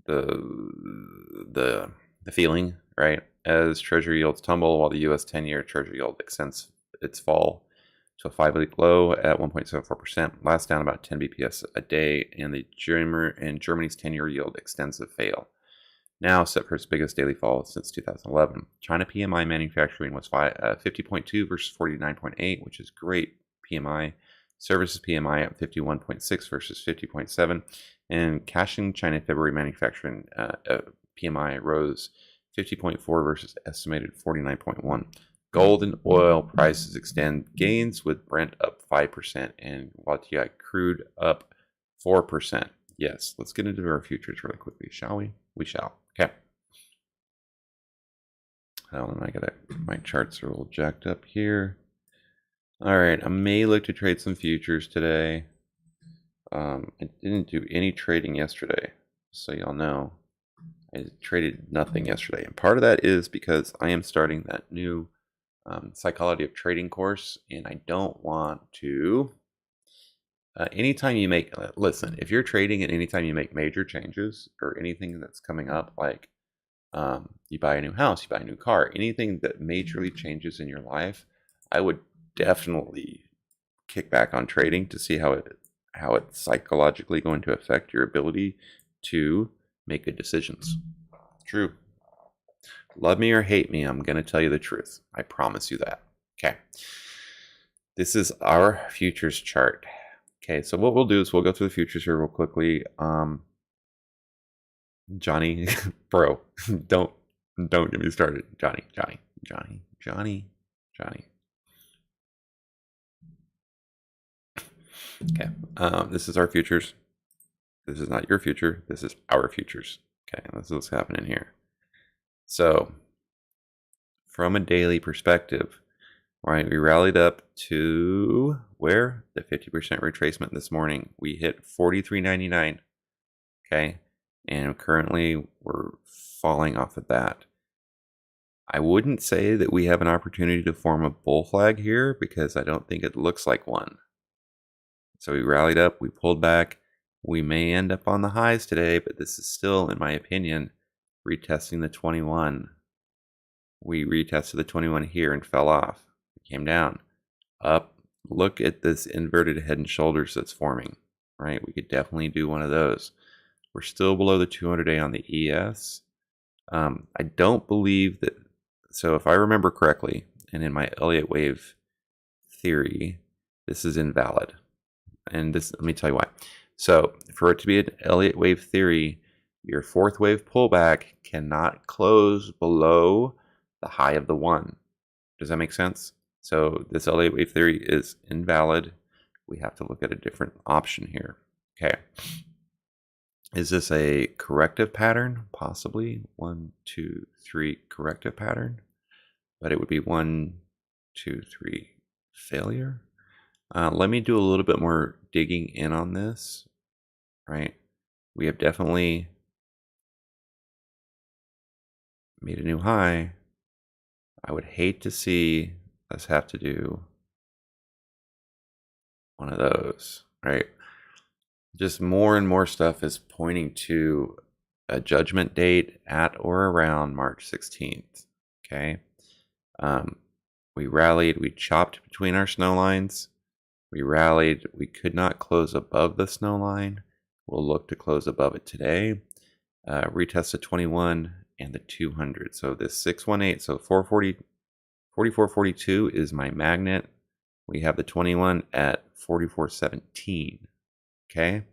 the feeling, right? As Treasury yields tumble, while the U.S. 10-year Treasury yield extends its fall to a 5-week low at 1.74%, last down about 10 BPS a day, and Germany's 10-year yield extends the fail, now set for its biggest daily fall since 2011. China PMI manufacturing was 50.2 versus 49.8, which is great PMI. Services PMI at 51.6 versus 50.7, and cashing China February manufacturing PMI rose 50.4 versus estimated 49.1. Gold and oil prices extend gains, with Brent up 5% and WTI crude up 4%. Yes, let's get into our futures really quickly, shall we? We shall. Okay. Hold on, my charts are a little jacked up here. All right, I may look to trade some futures today. I didn't do any trading yesterday, so y'all know. I traded nothing yesterday, and part of that is because I am starting that new Psychology of Trading course, and I don't want to. Anytime you make, listen, if you're trading and anytime you make major changes or anything that's coming up, like you buy a new house, you buy a new car, anything that majorly changes in your life, I would definitely kick back on trading to see how it's psychologically going to affect your ability to make good decisions. True. Love me or hate me, I'm going to tell you the truth. I promise you that. Okay. This is our futures chart. Okay, so what we'll do is we'll go through the futures here real quickly. Johnny, bro, don't get me started. Johnny. Okay, this is our futures. This is not your future. This is our futures. Okay, this is what's happening here. So, from a daily perspective, right, we rallied up to where? The 50% retracement this morning. We hit 43.99. Okay, and currently we're falling off of that. I wouldn't say that we have an opportunity to form a bull flag here because I don't think it looks like one. So we rallied up, we pulled back. We may end up on the highs today, but this is still, in my opinion, retesting the 21. We retested the 21 here and fell off. It came down, up. Look at this inverted head and shoulders that's forming, right? We could definitely do one of those. We're still below the 200-day on the ES. I don't believe that. So if I remember correctly, and in my Elliott wave theory, this is invalid. And this, let me tell you why. So for it to be an Elliott wave theory, your fourth wave pullback cannot close below the high of the 1. Does that make sense? So this Elliott wave theory is invalid. We have to look at a different option here. Okay. Is this a corrective pattern? Possibly 1, 2, 3 corrective pattern, but it would be 1, 2, 3 failure. Let me do a little bit more digging in on this, right? We have definitely made a new high. I would hate to see us have to do one of those, right? Just more and more stuff is pointing to a judgment date at or around March 16th. Okay. We rallied, we chopped between our snow lines. We rallied, we could not close above the snow line. We'll look to close above it today. Retest the 21 and the 200. So this 618, so 44.42 is my magnet. We have the 21 at 44.17. Okay,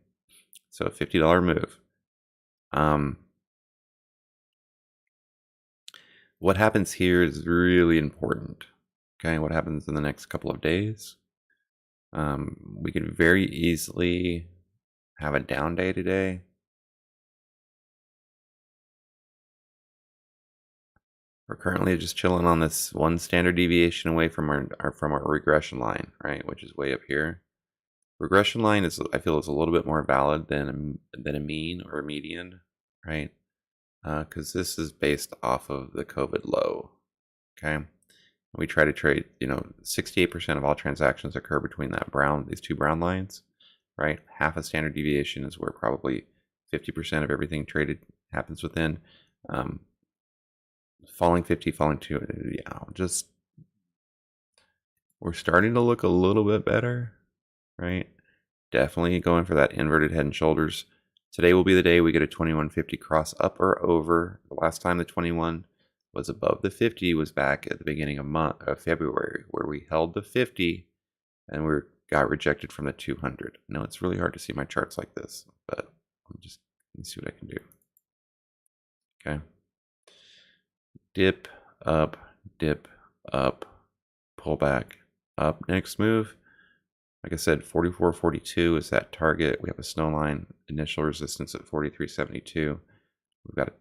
so a $50 move. What happens here is really important. Okay, what happens in the next couple of days? We could very easily have a down day today. We're currently just chilling on this 1 standard deviation away from our regression line, right, which is way up here. Regression line is, I feel, is a little bit more valid than a mean or a median, right? Because this is based off of the COVID low. Okay, we try to trade. 68% of all transactions occur between these two brown lines, right? Half a standard deviation is where probably 50% of everything traded happens within. Falling 50, falling 2, yeah, just we're starting to look a little bit better. Right, definitely going for that inverted head and shoulders. Today will be the day we get a 2150 cross up or over. The last time the 21 was above the 50 was back at the beginning of February, where we held the 50 and we got rejected from the 200. I know it's really hard to see my charts like this, but let me see what I can do. Okay, dip up, pull back up. Next move. Like I said, 44.42 is that target. We have a snow line, initial resistance at 43.72. We've got a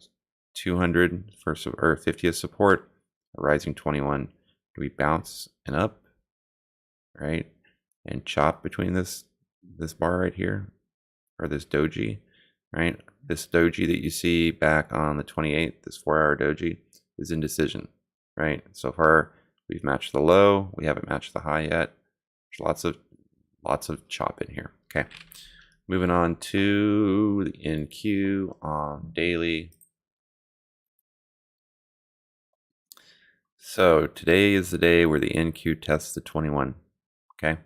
200 or 50 as support, a rising 21. Do we bounce and up, right? And chop between this bar right here, or this doji, right? This doji that you see back on the 28th, this 4-hour doji, is indecision, right? So far, we've matched the low. We haven't matched the high yet. There's lots of chop in here. Okay, moving on to the NQ on daily. So today is the day where the NQ tests the 21. Okay,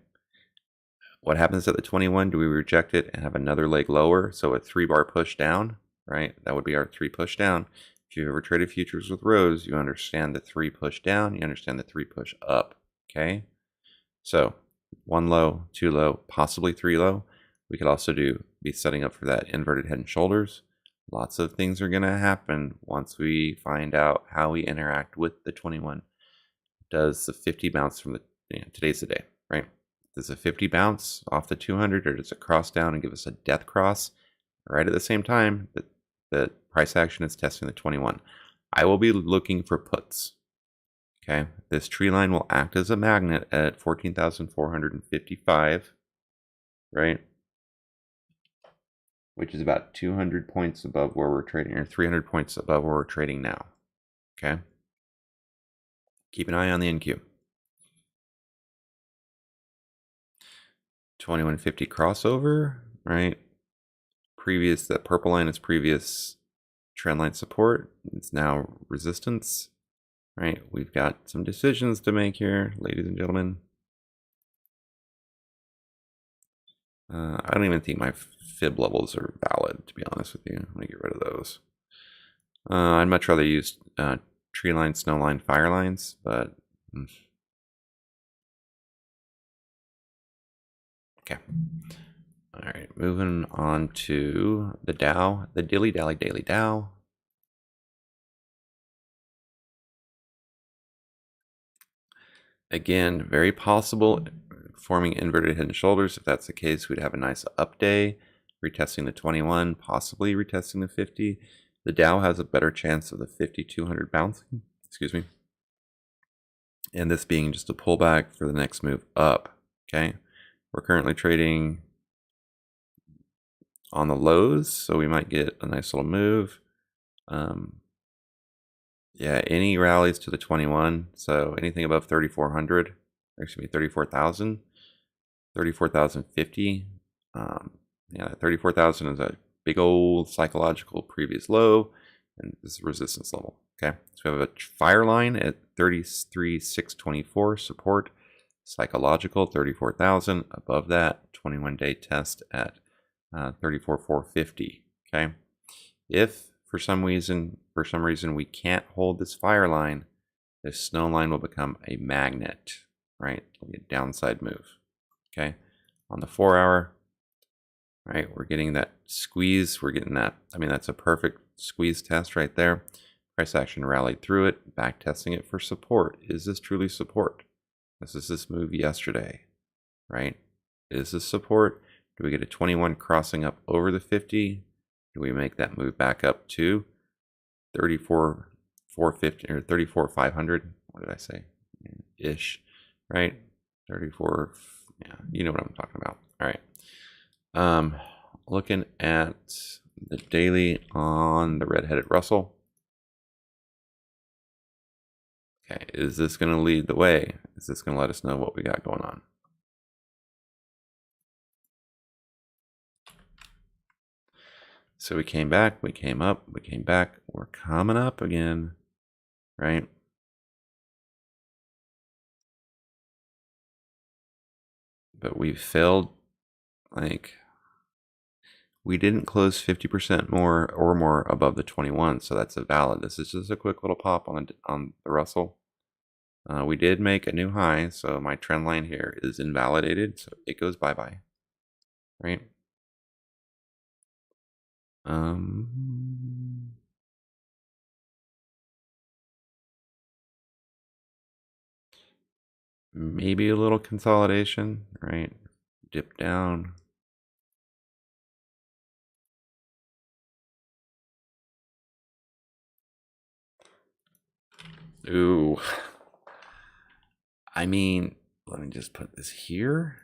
what happens at the 21? Do we reject it and have another leg lower? So a 3-bar push down, right? That would be our 3 push down. If you've ever traded futures with rows, you understand the 3 push down, you understand the 3 push up. Okay, so 1 low, 2 low, possibly 3 low. We could also be setting up for that inverted head and shoulders. Lots of things are going to happen once we find out how we interact with the 21. Does the 50 bounce from the, today's the day, right? Does a 50 bounce off the 200, or does it cross down and give us a death cross right at the same time that the price action is testing the 21? I will be looking for puts. Okay, this tree line will act as a magnet at 14,455, right? Which is about 200 points above where we're trading, or 300 points above where we're trading now. Okay, keep an eye on the NQ. 2150 crossover, right? Previous, that purple line is previous trend line support. It's now resistance, right? We've got some decisions to make here, ladies and gentlemen. I don't even think my fib levels are valid, to be honest with you. I'm gonna get rid of those. I'd much rather use tree line, snow line, fire lines, but okay. All right, moving on to the Dow, the dilly dally daily Dow. Again, very possible forming inverted head and shoulders. If that's the case, we'd have a nice up day, retesting the 21, possibly retesting the 50. The Dow has a better chance of the 5200 bouncing, excuse me, and this being just a pullback for the next move up. Okay, we're currently trading on the lows, so we might get a nice little move. Yeah, any rallies to the 21, so anything above 3,400, or excuse me, 34,000, 34,050. Yeah, 34,000 is a big old psychological previous low, and this is resistance level. Okay, so we have a fire line at 33,624 support, psychological 34,000. Above that, 21-day test at 34,450. Okay, if for some reason we can't hold this fire line, this snow line will become a magnet, right? It'll be a downside move. Okay, on the 4-hour, right, we're getting that squeeze. We're getting that. I mean, that's a perfect squeeze test right there. Price action rallied through it, back testing it for support. Is this truly support? This is this move yesterday, right? Is this support? Do we get a 21 crossing up over the 50? Do we make that move back up to 34,450 or 34,500? What did I say? Ish, right? 34. Yeah, you know what I'm talking about. All right. Looking at the daily on the red-headed Russell. Okay, is this going to lead the way? Is this going to let us know what we got going on? So we came back, we came up, we came back, we're coming up again, right? But we failed, like, we didn't close 50% more or more above the 21, so that's a valid. This is just a quick little pop on the Russell. We did make a new high, so my trend line here is invalidated, so it goes bye-bye, right? Maybe a little consolidation, right? Dip down. Ooh. I mean, let me just put this here.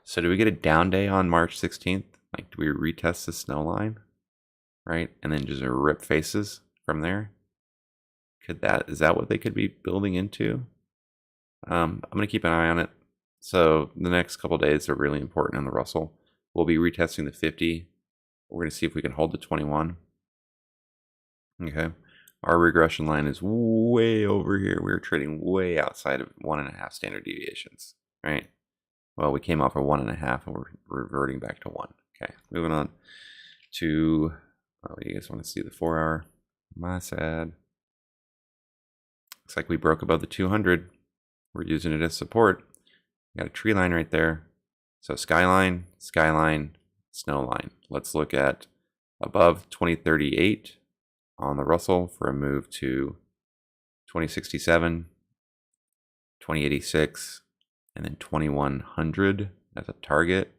So do we get a down day on March 16th? Like, do we retest the snow line, right? And then just rip faces from there? Is that what they could be building into? I'm going to keep an eye on it. So the next couple days are really important on the Russell. We'll be retesting the 50. We're going to see if we can hold the 21. Okay. Our regression line is way over here. We're trading way outside of 1.5 standard deviations, right? Well, we came off of 1.5 and we're reverting back to 1. Okay, moving on to, oh, you guys want to see the 4-hour? My sad. Looks like we broke above the 200. We're using it as support. We got a tree line right there. So skyline, skyline, snow line. Let's look at above 2038 on the Russell for a move to 2067, 2086, and then 2100 as a target.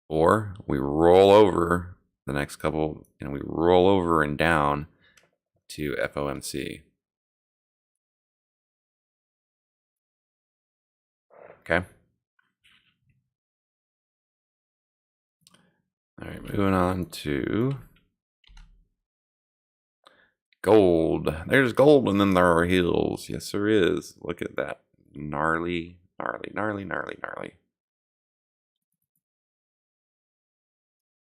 Or we roll over the next couple, and we roll over and down to FOMC. Okay. All right, moving on to gold. There's gold, and then there are hills. Yes, there is. Look at that. Gnarly, gnarly, gnarly, gnarly, gnarly.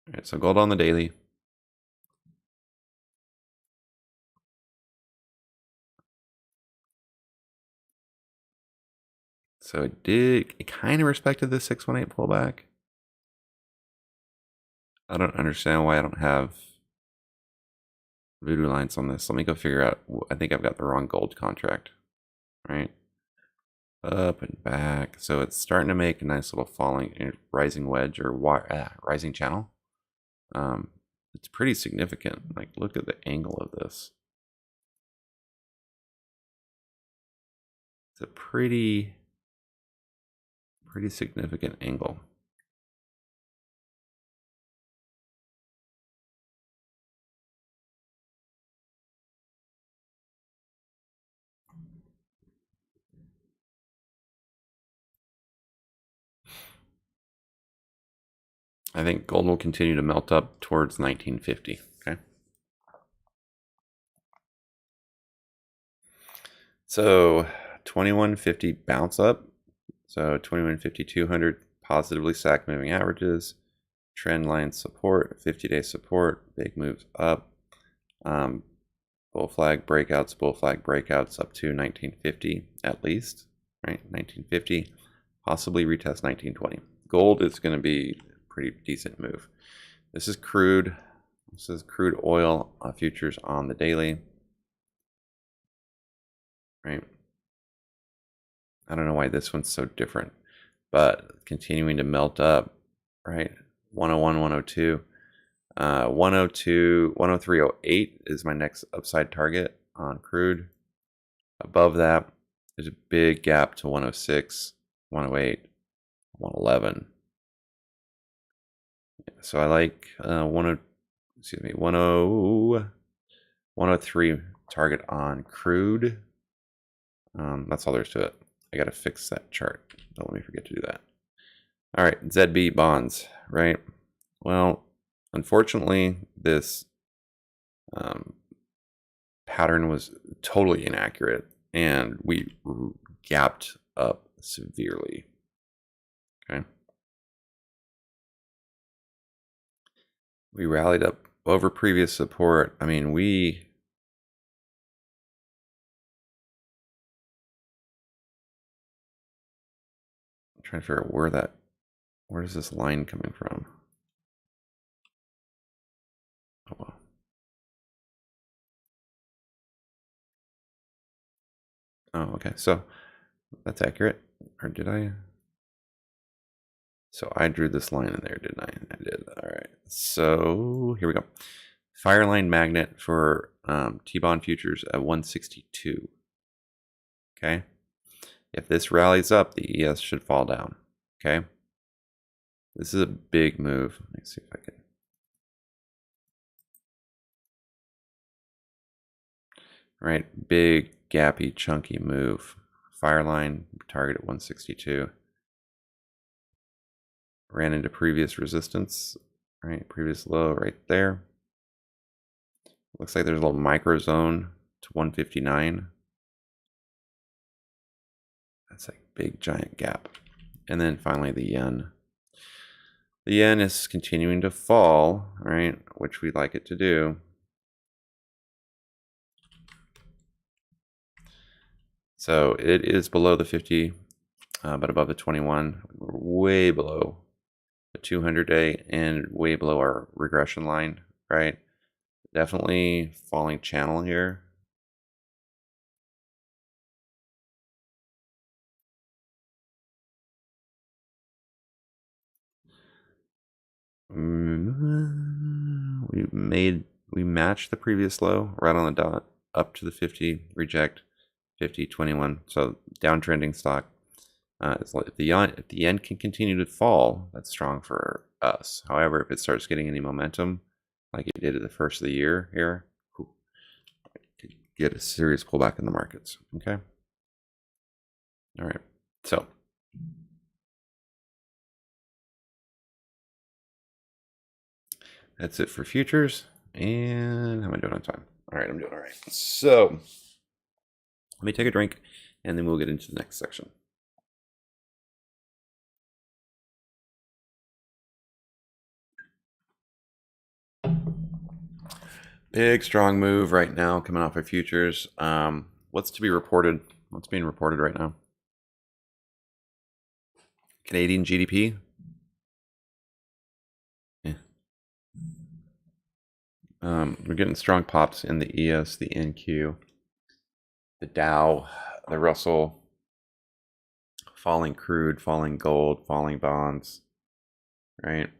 All right, so gold on the daily. So it kind of respected the 618 pullback. I don't understand why I don't have voodoo lines on this. Let me go figure out. I think I've got the wrong gold contract. Right, up and back. So it's starting to make a nice little falling, rising wedge or rising channel. It's pretty significant. Like, look at the angle of this. It's a pretty significant angle. I think gold will continue to melt up towards 1950. Okay. So 2150 bounce up. So 2150, 200 positively stacked moving averages. Trend line support, 50-day support, big moves up. Bull flag breakouts up to 1950 at least, right? 1950, possibly retest 1920. Gold is going to be a pretty decent move. This is crude. This is crude oil futures on the daily, right? I don't know why this one's so different, but continuing to melt up, right? 101, 102. 102, 103.08 is my next upside target on crude. Above that, there's a big gap to 106, 108, 111. So I like 103 target on crude. That's all there's to it. I got to fix that chart. Don't let me forget to do that. All right, ZB bonds, right? Well, unfortunately, this pattern was totally inaccurate, and we gapped up severely. Okay. We rallied up over previous support. I mean, I'm trying to figure out where is this line coming from? Oh, well. Oh, okay. So that's accurate. Or did I? So I drew this line in there, didn't I? I did. All right. So here we go. Fireline magnet for T-bond futures at 162. Okay. If this rallies up, the ES should fall down. Okay. This is a big move. Let me see if I can. Right. Big, gappy, chunky move. Fireline target at 162. Ran into previous resistance. Right. Previous low right there. Looks like there's a little micro zone to 159. That's like big giant gap. And then finally the yen. The yen is continuing to fall, right? Which we'd like it to do. So it is below the 50, but above the 21. We're way below the 200-day and way below our regression line, right? Definitely falling channel here. We matched the previous low right on the dot, up to the 50, reject 50, 21. So downtrending stock. If the yen can continue to fall, that's strong for us. However, if it starts getting any momentum, like it did at the first of the year here, could get a serious pullback in the markets. Okay. All right. So that's it for futures. And how am I doing on time? All right, I'm doing all right. So let me take a drink, and then we'll get into the next section. Big strong move right now coming off of futures. What's to be reported? What's being reported right now? Canadian GDP. Yeah. We're getting strong pops in the ES, the NQ, the Dow, the Russell, falling crude, falling gold, falling bonds, right?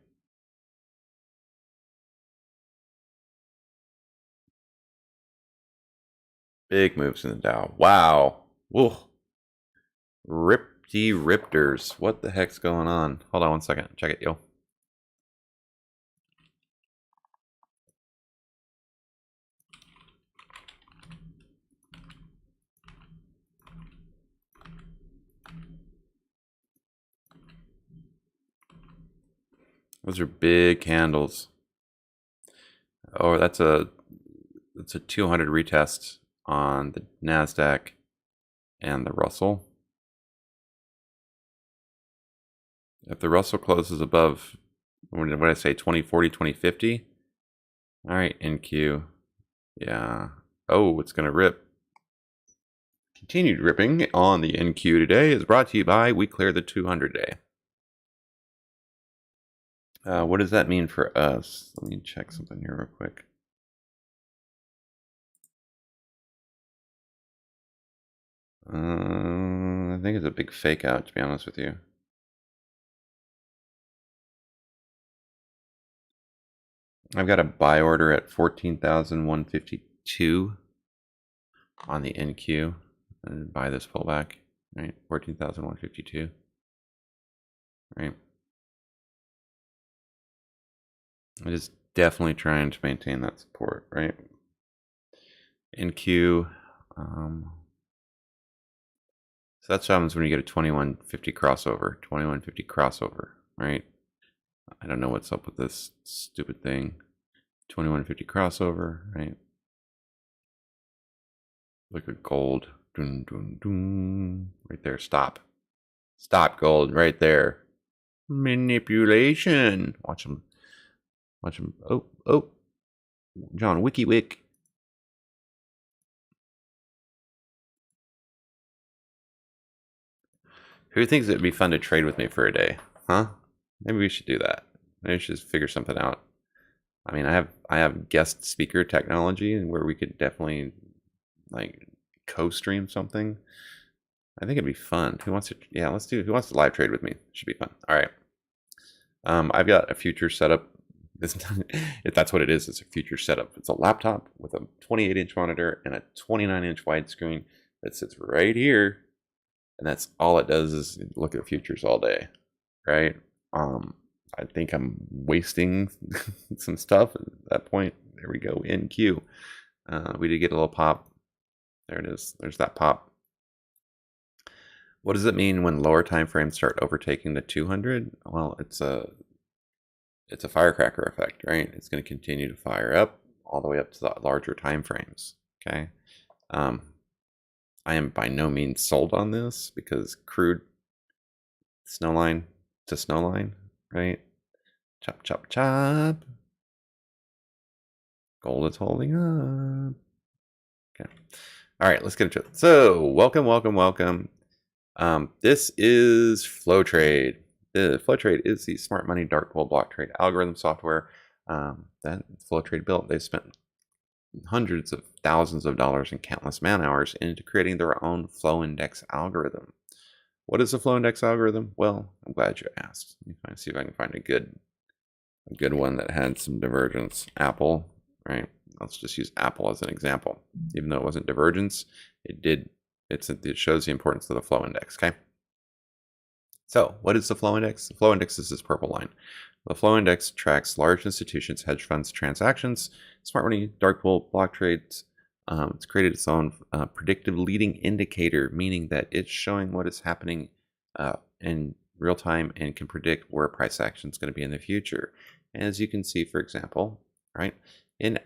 Big moves in the Dow. Wow. Whoa. Ripty Ripters. What the heck's going on? Hold on one second. Check it, yo. Those are big candles. Oh, that's a 200 retest on the NASDAQ and the Russell. If the Russell closes above, what did I say, 2040, 2050? All right, NQ. Yeah. Oh, it's going to rip. Continued ripping on the NQ today is brought to you by We Clear the 200 Day. What does that mean for us? Let me check something here real quick. I think it's a big fake out, to be honest with you. I've got a buy order at 14,152 on the NQ. And buy this pullback, right? 14,152, right? It is definitely trying to maintain that support, right? NQ. So that's what happens when you get a 2150 crossover. 2150 crossover, right? I don't know what's up with this stupid thing. 2150 crossover, right? Look at gold. Dun, dun, dun. Right there. Stop. Stop, gold. Right there. Manipulation. Watch him. Watch him. Oh. John WikiWik. Who thinks it'd be fun to trade with me for a day? Huh? Maybe we should do that. Maybe we should just figure something out. I mean, I have guest speaker technology where we could definitely like co-stream something. I think it'd be fun. Who wants to? Yeah, let's do. Who wants to live trade with me? Should be fun. All right. I've got a future setup. If that's what it is, it's a future setup. It's a laptop with a 28-inch monitor and a 29-inch widescreen that sits right here, and that's all it does is look at futures all day, right? I think I'm wasting some stuff at that point. There we go. NQ. We did get a little pop. There it is. There's that pop. What does it mean when lower time frames start overtaking the 200? Well, it's a firecracker effect, right? It's going to continue to fire up all the way up to the larger time frames. Okay. I am by no means sold on this because crude snowline to snowline, right? Chop, chop, chop. Gold is holding up. Okay. All right, let's get into it. So, welcome. This is FlowTrade. FlowTrade is the smart money dark pool block trade algorithm software that FlowTrade built. They spent hundreds of thousands of dollars and countless man hours into creating their own flow index algorithm. What is a flow index algorithm? Well, I'm glad you asked. Let me see if I can find a good A good one that had some divergence, Apple, right? Let's just use Apple as an example. Even though it wasn't divergence, it shows the importance of the flow index, okay? So what is the flow index? The flow index is this purple line. The flow index tracks large institutions, hedge funds, transactions, smart money, dark pool, block trades. It's created its own predictive leading indicator, meaning that it's showing what is happening in real time and can predict where price action is going to be in the future. As you can see, for example, right, in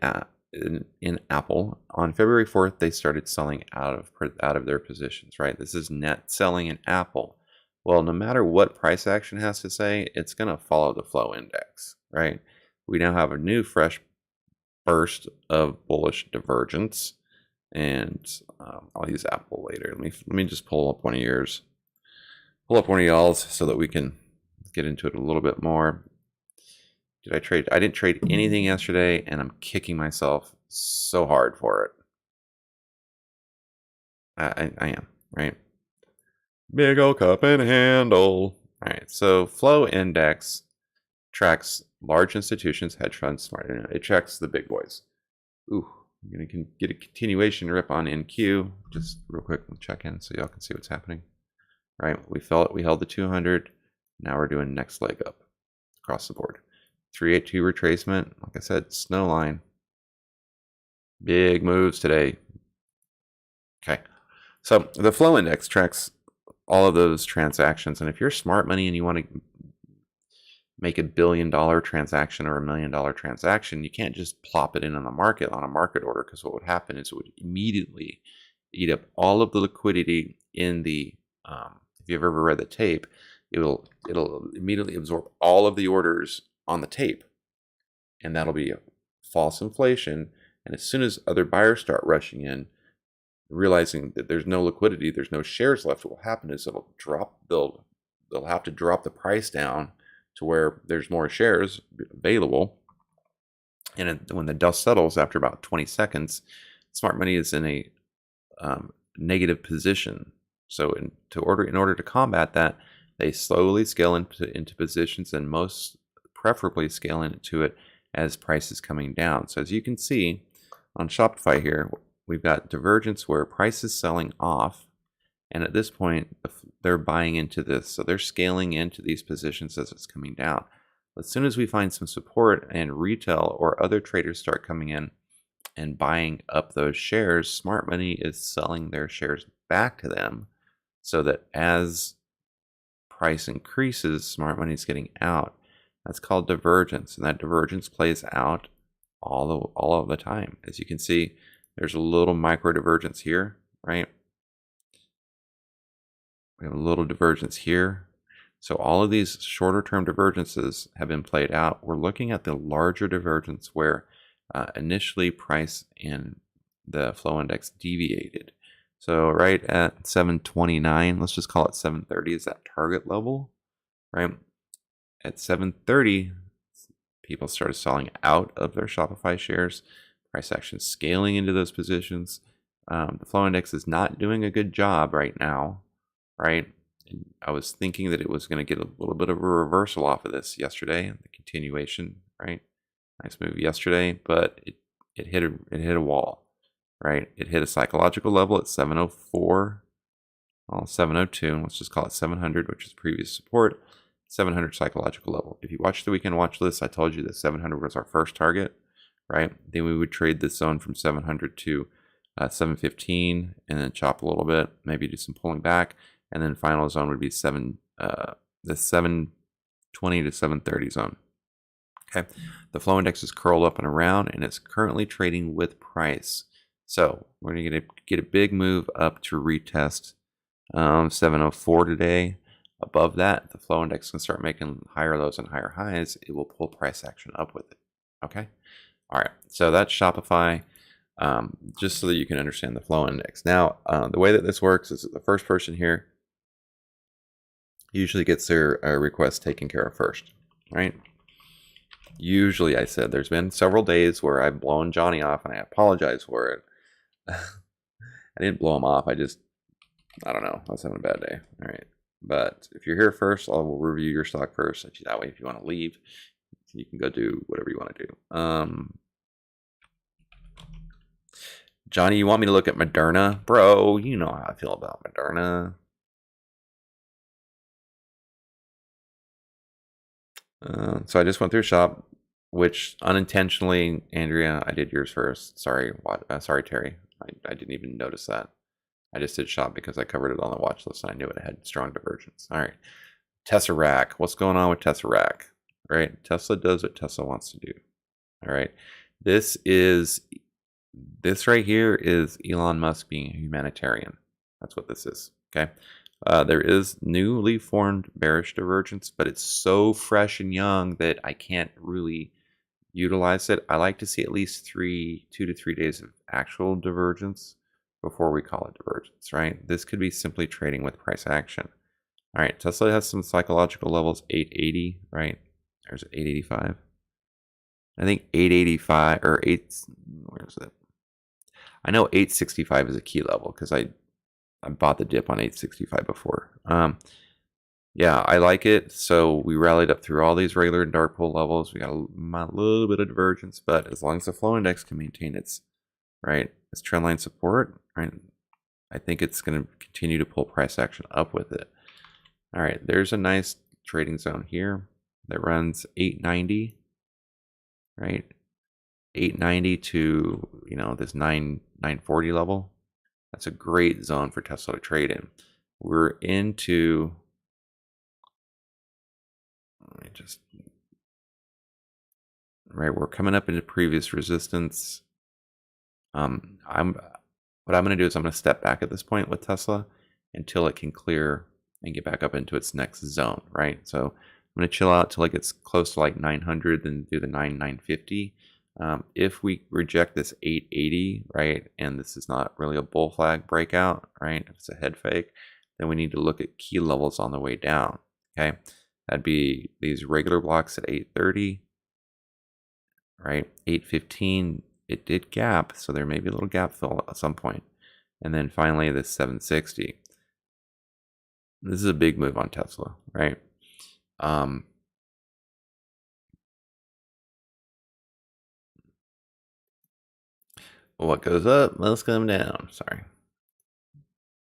Apple, on February 4th, they started selling out of their positions, right? This is net selling in Apple. Well, no matter what price action has to say, it's going to follow the flow index, right? We now have a new fresh burst of bullish divergence, and I'll use Apple later. Let me just pull up one of yours. Pull up one of y'all's so that we can get into it a little bit more. Did I trade? I didn't trade anything yesterday, and I'm kicking myself so hard for it. I am, right? Big old cup and handle. All right, so flow index tracks large institutions, hedge funds, smart. It tracks the big boys. Ooh, I'm gonna get a continuation rip on NQ. Just real quick, we'll check in so y'all can see what's happening. All right, we held the 200. Now we're doing next leg up across the board. 382 retracement. Like I said, snow line. Big moves today. Okay, so the flow index tracks all of those transactions, and if you're smart money and you want to make $1 billion transaction or $1 million transaction, you can't just plop it in on the market on a market order, because what would happen is it would immediately eat up all of the liquidity in the if you've ever read the tape, it'll immediately absorb all of the orders on the tape, and that'll be a false inflation. And as soon as other buyers start rushing in, realizing that there's no liquidity, there's no shares left, what will happen is they'll have to drop the price down to where there's more shares available. And when the dust settles after about 20 seconds, smart money is in a negative position. So in order to combat that, they slowly scale into positions, and most preferably scale into it as price is coming down. So as you can see on Shopify here, we've got divergence where price is selling off, and at this point they're buying into this, so they're scaling into these positions as it's coming down. As soon as we find some support and retail or other traders start coming in and buying up those shares, smart money is selling their shares back to them, so that as price increases, smart money is getting out. That's called divergence, and that divergence plays out all of the time. As you can see, there's a little micro divergence here, right? We have a little divergence here. So all of these shorter term divergences have been played out. We're looking at the larger divergence where initially price and the flow index deviated. So right at 729, let's just call it 730 is that target level, right? At 730, people started selling out of their Shopify shares. Price action scaling into those positions. The flow index is not doing a good job right now, right? And I was thinking that it was going to get a little bit of a reversal off of this yesterday, the continuation, right? Nice move yesterday, but it hit a wall, right? It hit a psychological level at 704, well, 702, and let's just call it 700, which is previous support. 700 psychological level. If you watch the weekend watch list, I told you that 700 was our first target, right? Then we would trade this zone from 700 to 715, and then chop a little bit, maybe do some pulling back, and then final zone would be the 720 to 730 zone. Okay, the flow index is curled up and around, and it's currently trading with price. So we're going to get a big move up to retest 704 today. Above that, the flow index can start making higher lows and higher highs. It will pull price action up with it. Okay. All right. So that's Shopify, just so that you can understand the flow index. Now, the way that this works is that the first person here usually gets their request taken care of first, right? Usually, I said there's been several days where I've blown Johnny off, and I apologize for it. I didn't blow him off. I don't know. I was having a bad day. All right. But if you're here first, I will review your stock first. That way, if you want to leave, You can go do whatever you want to do. Johnny, you want me to look at Moderna? Bro, you know how I feel about Moderna. So I just went through shop, which unintentionally, Andrea, I did yours first. Sorry, sorry, Terry. I didn't even notice that. I just did shop because I covered it on the watch list and I knew it had strong divergence. All right. Tesseract. What's going on with Tesseract? Right? Tesla does what Tesla wants to do. All right. This right here is Elon Musk being a humanitarian. That's what this is. Okay. There is newly formed bearish divergence, but it's so fresh and young that I can't really utilize it. I like to see at least 2 to 3 days of actual divergence before we call it divergence, right? This could be simply trading with price action. All right, Tesla has some psychological levels, 880, right? There's 885. I think 885 or 8, where is it? I know 865 is a key level because I bought the dip on 865 before. Yeah, I like it. So we rallied up through all these regular and dark pool levels. We got a little bit of divergence, but as long as the flow index can maintain its trendline support, right, I think it's going to continue to pull price action up with it. All right, there's a nice trading zone here that runs 890, right? 890 to, you know, this 940 level. That's a great zone for Tesla to trade in. We're into, let me just, right, we're coming up into previous resistance. What I'm going to do is I'm going to step back at this point with Tesla until it can clear and get back up into its next zone, right? So I'm going to chill out till it gets close to like 900, then do the 950. If we reject this 880, right, and this is not really a bull flag breakout, right, if it's a head fake, then we need to look at key levels on the way down, okay? That'd be these regular blocks at 830, right, 815. It did gap, so there may be a little gap fill at some point. And then finally this 760. This is a big move on Tesla, right? What goes up must come down. Sorry.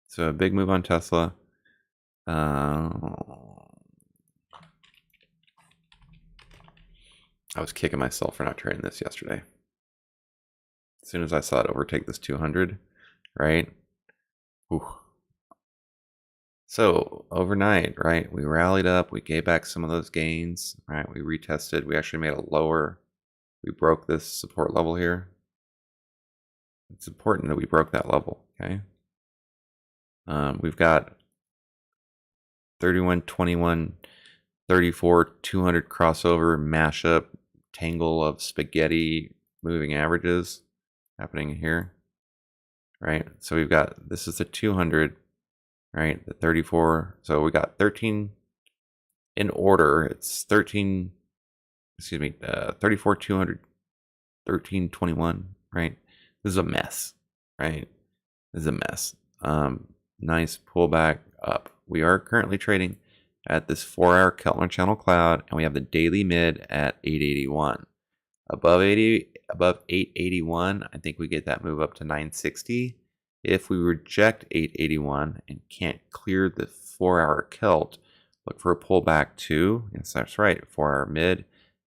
So a big move on Tesla. I was kicking myself for not trading this yesterday. As soon as I saw it overtake this 200, right? Ooh. So overnight, right, we rallied up, we gave back some of those gains, right? We retested, we actually made a lower, we broke this support level here. It's important that we broke that level, okay? We've got 31, 21, 34, 200 crossover, mashup, tangle of spaghetti moving averages happening here, right? So we've got, this is the 200, right? The 34, so we got 13 in order. It's 13, excuse me, 34, 200, 13, 21, right? This is a mess, right? This is a mess. Nice pullback up. We are currently trading at this 4-hour Keltner channel cloud, and we have the daily mid at 881. Above 881, I think we get that move up to 960. If we reject 881 and can't clear the 4-hour Kelt, look for a pullback to, yes, that's right, 4-hour mid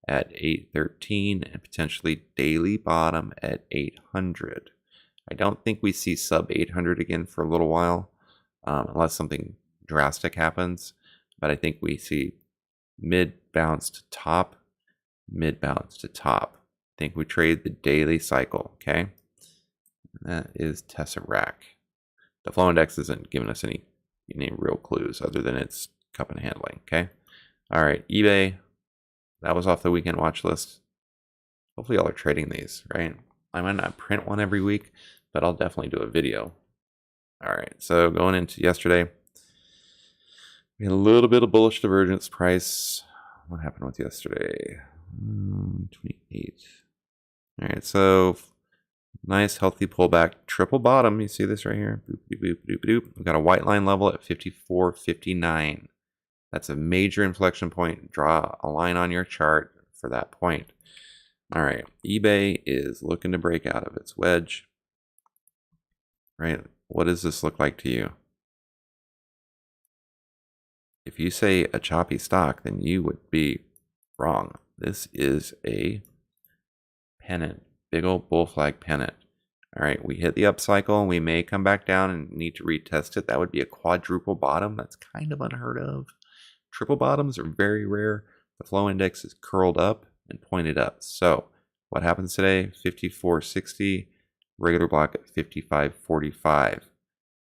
at 813 and potentially daily bottom at 800. I don't think we see sub 800 again for a little while, unless something drastic happens. But I think we see mid bounce to top, mid bounce to top. I think we trade the daily cycle, okay? That is Tesseract. The flow index isn't giving us any real clues other than it's cup and handling, okay? All right, eBay. That was off the weekend watch list. Hopefully y'all are trading these, right? I might not print one every week, but I'll definitely do a video. All right, so going into yesterday, we had a little bit of bullish divergence price. What happened with yesterday? 28. All right, so nice healthy pullback, triple bottom. You see this right here? Boop, boop, boop, boop, boop. We've got a white line level at 54.59. That's a major inflection point. Draw a line on your chart. for that point. All right, eBay is looking to break out of its wedge. Right? What does this look like to you? If you say a choppy stock, then you would be wrong. This is a pennant, big old bull flag pennant. All right, we hit the upcycle. We may come back down and need to retest it. That would be a quadruple bottom. That's kind of unheard of. Triple bottoms are very rare. The flow index is curled up and pointed up. So what happens today? 54.60, regular block at 55.45.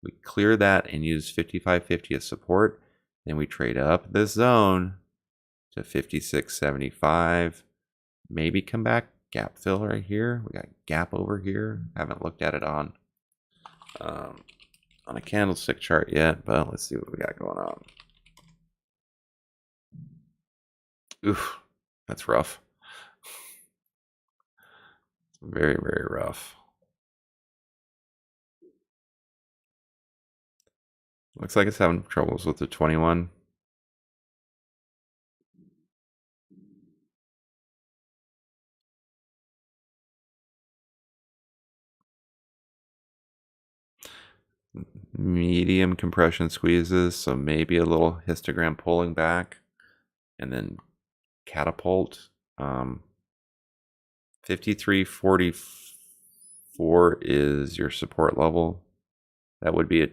We clear that and use 55.50 as support. Then we trade up this zone to 56.75. Maybe come back, gap fill right here. We got gap over here. Haven't looked at it on a candlestick chart yet, but let's see what we got going on. Oof, that's rough. Very, very rough. Looks like it's having troubles with the 21. Medium compression squeezes, so maybe a little histogram pulling back and then catapult. 53.44 is your support level. That would be a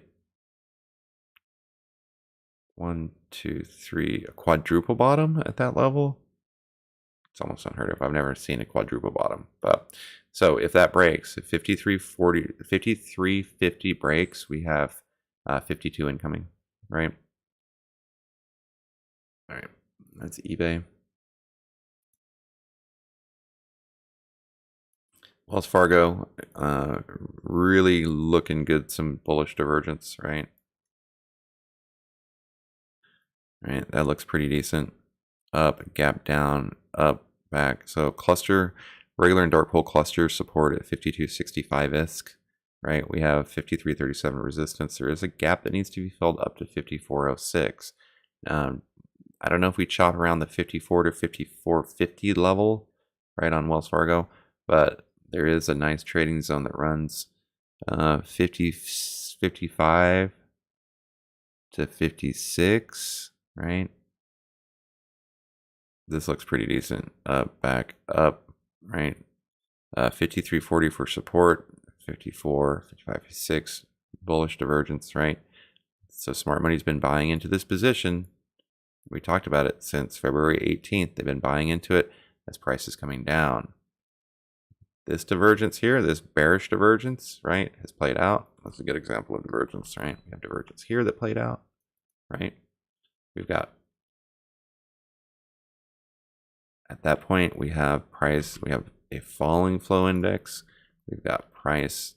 1, 2, 3, a quadruple bottom at that level. It's almost unheard of. I've never seen a quadruple bottom. But so if that breaks, if 53.50 breaks, we have 52 incoming, right? All right, that's eBay. Wells Fargo, really looking good, some bullish divergence, right? Right, that looks pretty decent. Up, gap down, up, back. So cluster, regular and dark pool cluster support at 52.65 ISK, right? We have 53.37 resistance. There is a gap that needs to be filled up to 54.06. I don't know if we chop around the 54 to 54.50 level, right, on Wells Fargo, but there is a nice trading zone that runs 55 to 56, right? This looks pretty decent. Up, back, up, right? 53.40 for support, 54, 55, 56, bullish divergence, right? So smart money's been buying into this position. We talked about it since February 18th. They've been buying into it as price is coming down. This divergence here, this bearish divergence, right, has played out. That's a good example of divergence, right? We have divergence here that played out, right? We've got, at that point, we have price, we have a falling flow index. We've got price,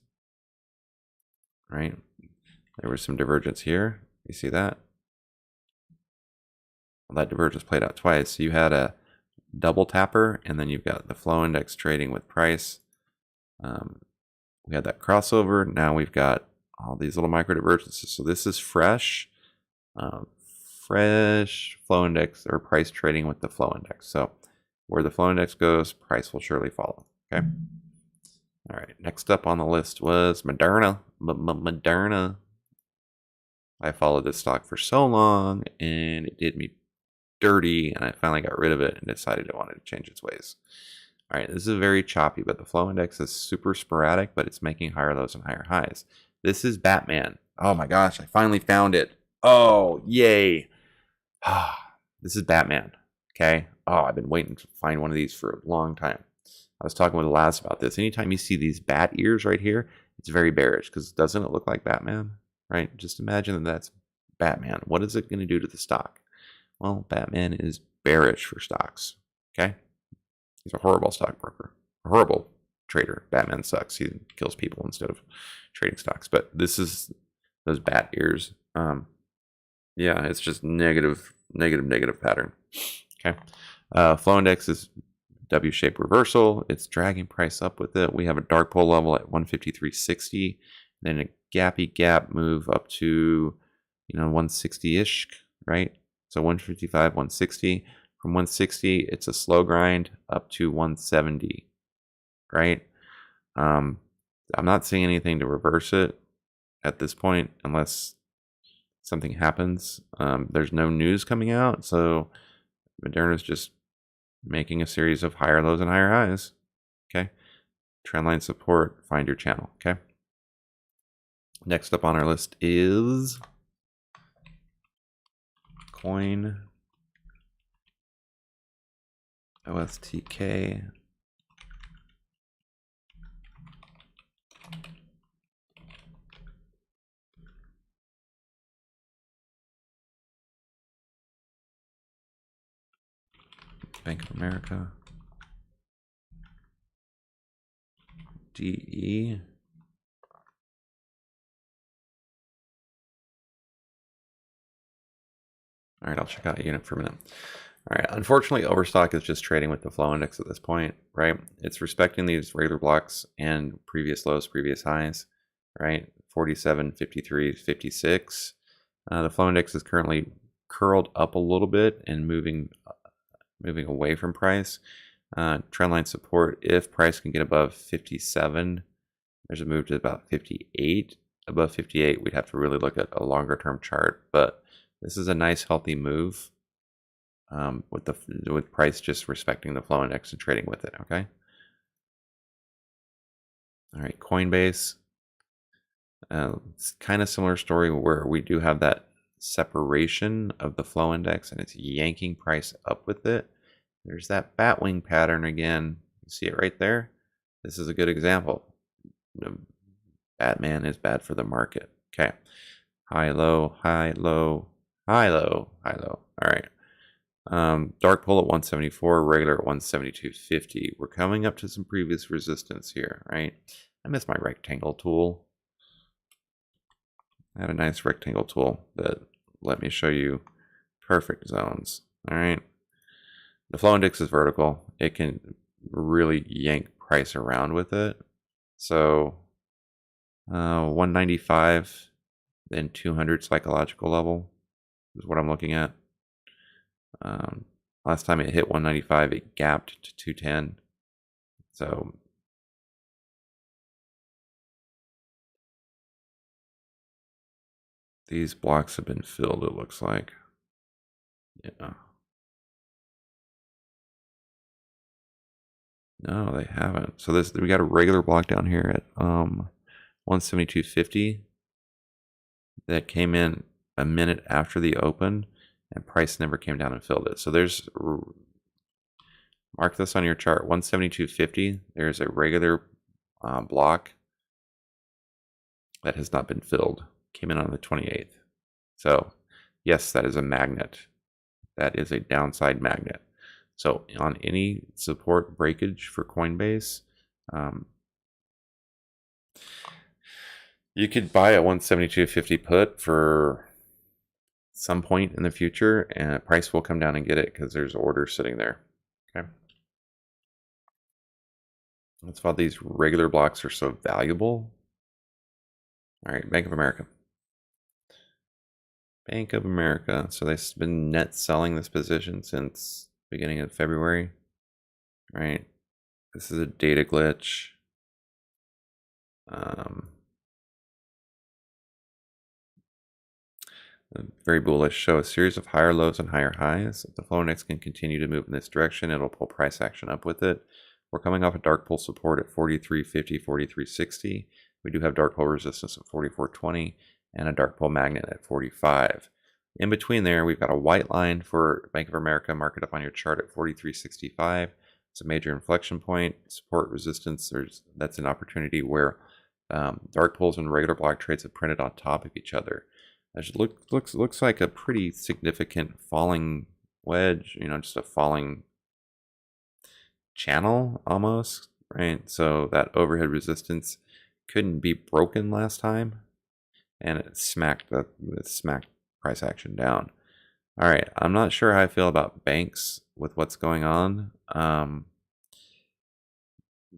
right? There was some divergence here. You see that? Well, that divergence played out twice. So you had a double tapper, and then you've got the flow index trading with price. We had that crossover. Now we've got all these little micro divergences. So this is fresh, fresh flow index or price trading with the flow index. So where the flow index goes, price will surely follow. Okay. All right. Next up on the list was Moderna. Moderna. I followed this stock for so long, and it did me dirty, and I finally got rid of it and decided I wanted to change its ways. All right, this is very choppy, but the flow index is super sporadic, but it's making higher lows and higher highs. This is Batman. Oh my gosh, I finally found it. Oh, yay. This is Batman, okay? Oh, I've been waiting to find one of these for a long time. I was talking with Laz about this. Anytime you see these bat ears right here, it's very bearish because doesn't it look like Batman, right? Just imagine that that's Batman. What is it going to do to the stock? Well, Batman is bearish for stocks, okay? He's a horrible stockbroker, a horrible trader. Batman sucks. He kills people instead of trading stocks. But this is those bat ears. Yeah, it's just negative pattern. Okay. Flow index is W-shaped reversal. It's dragging price up with it. We have a dark pull level at 153.60, then a gappy gap move up to 160-ish, right? So 155, 160. From 160, it's a slow grind up to 170, right? I'm not seeing anything to reverse it at this point unless something happens. There's no news coming out, so Moderna's just making a series of higher lows and higher highs. Okay. Trendline support, find your channel. Okay. Next up on our list is Coin OSTK. Bank of America. DE. All right, I'll check out a unit for a minute. All right, unfortunately, Overstock is just trading with the flow index at this point, right? It's respecting these regular blocks and previous lows, previous highs, right? 47, 53, 56. The flow index is currently curled up a little bit and moving away from price. Trendline support, if price can get above 57, there's a move to about 58. Above 58, we'd have to really look at a longer term chart, but this is a nice healthy move with price just respecting the flow index and trading with it. Okay. All right, Coinbase. It's kind of similar story where we do have that separation of the flow index and it's yanking price up with it. There's that batwing pattern again. You see it right there. This is a good example. Batman is bad for the market. Okay. High, low, high, low, high, low, high, low. All right. Dark pull at 174, regular at 172.50. We're coming up to some previous resistance here, right? I miss my rectangle tool. I had a nice rectangle tool that let me show you perfect zones. All right. The flow index is vertical. It can really yank price around with it. So 195, then 200 psychological level is what I'm looking at. Last time it hit 195, it gapped to 210. So these blocks have been filled, it looks like. Yeah. No, they haven't. So we got a regular block down here at 172.50 that came in a minute after the open, and price never came down and filled it. So there's, mark this on your chart, 172.50. There's a regular block that has not been filled. Came in on the 28th. So yes, that is a magnet. That is a downside magnet. So on any support breakage for Coinbase, you could buy a 172.50 put for some point in the future, and price will come down and get it because there's orders sitting there. Okay. That's why these regular blocks are so valuable. All right, Bank of America. Bank of America. So they've been net selling this position since beginning of February. Right. This is a data glitch. Very bullish. Show a series of higher lows and higher highs. If the flow index can continue to move in this direction, it'll pull price action up with it. We're coming off a dark pull support at 43.50, 43.60. We do have dark pull resistance at 44.20 and a dark pull magnet at 45. In between there, we've got a white line for Bank of America. Mark it up on your chart at 43.65. It's a major inflection point. Support resistance. That's an opportunity where dark pulls and regular block trades have printed on top of each other. It looks like a pretty significant falling wedge, just a falling channel almost, right? So that overhead resistance couldn't be broken last time, and it smacked price action down. All right, I'm not sure how I feel about banks with what's going on.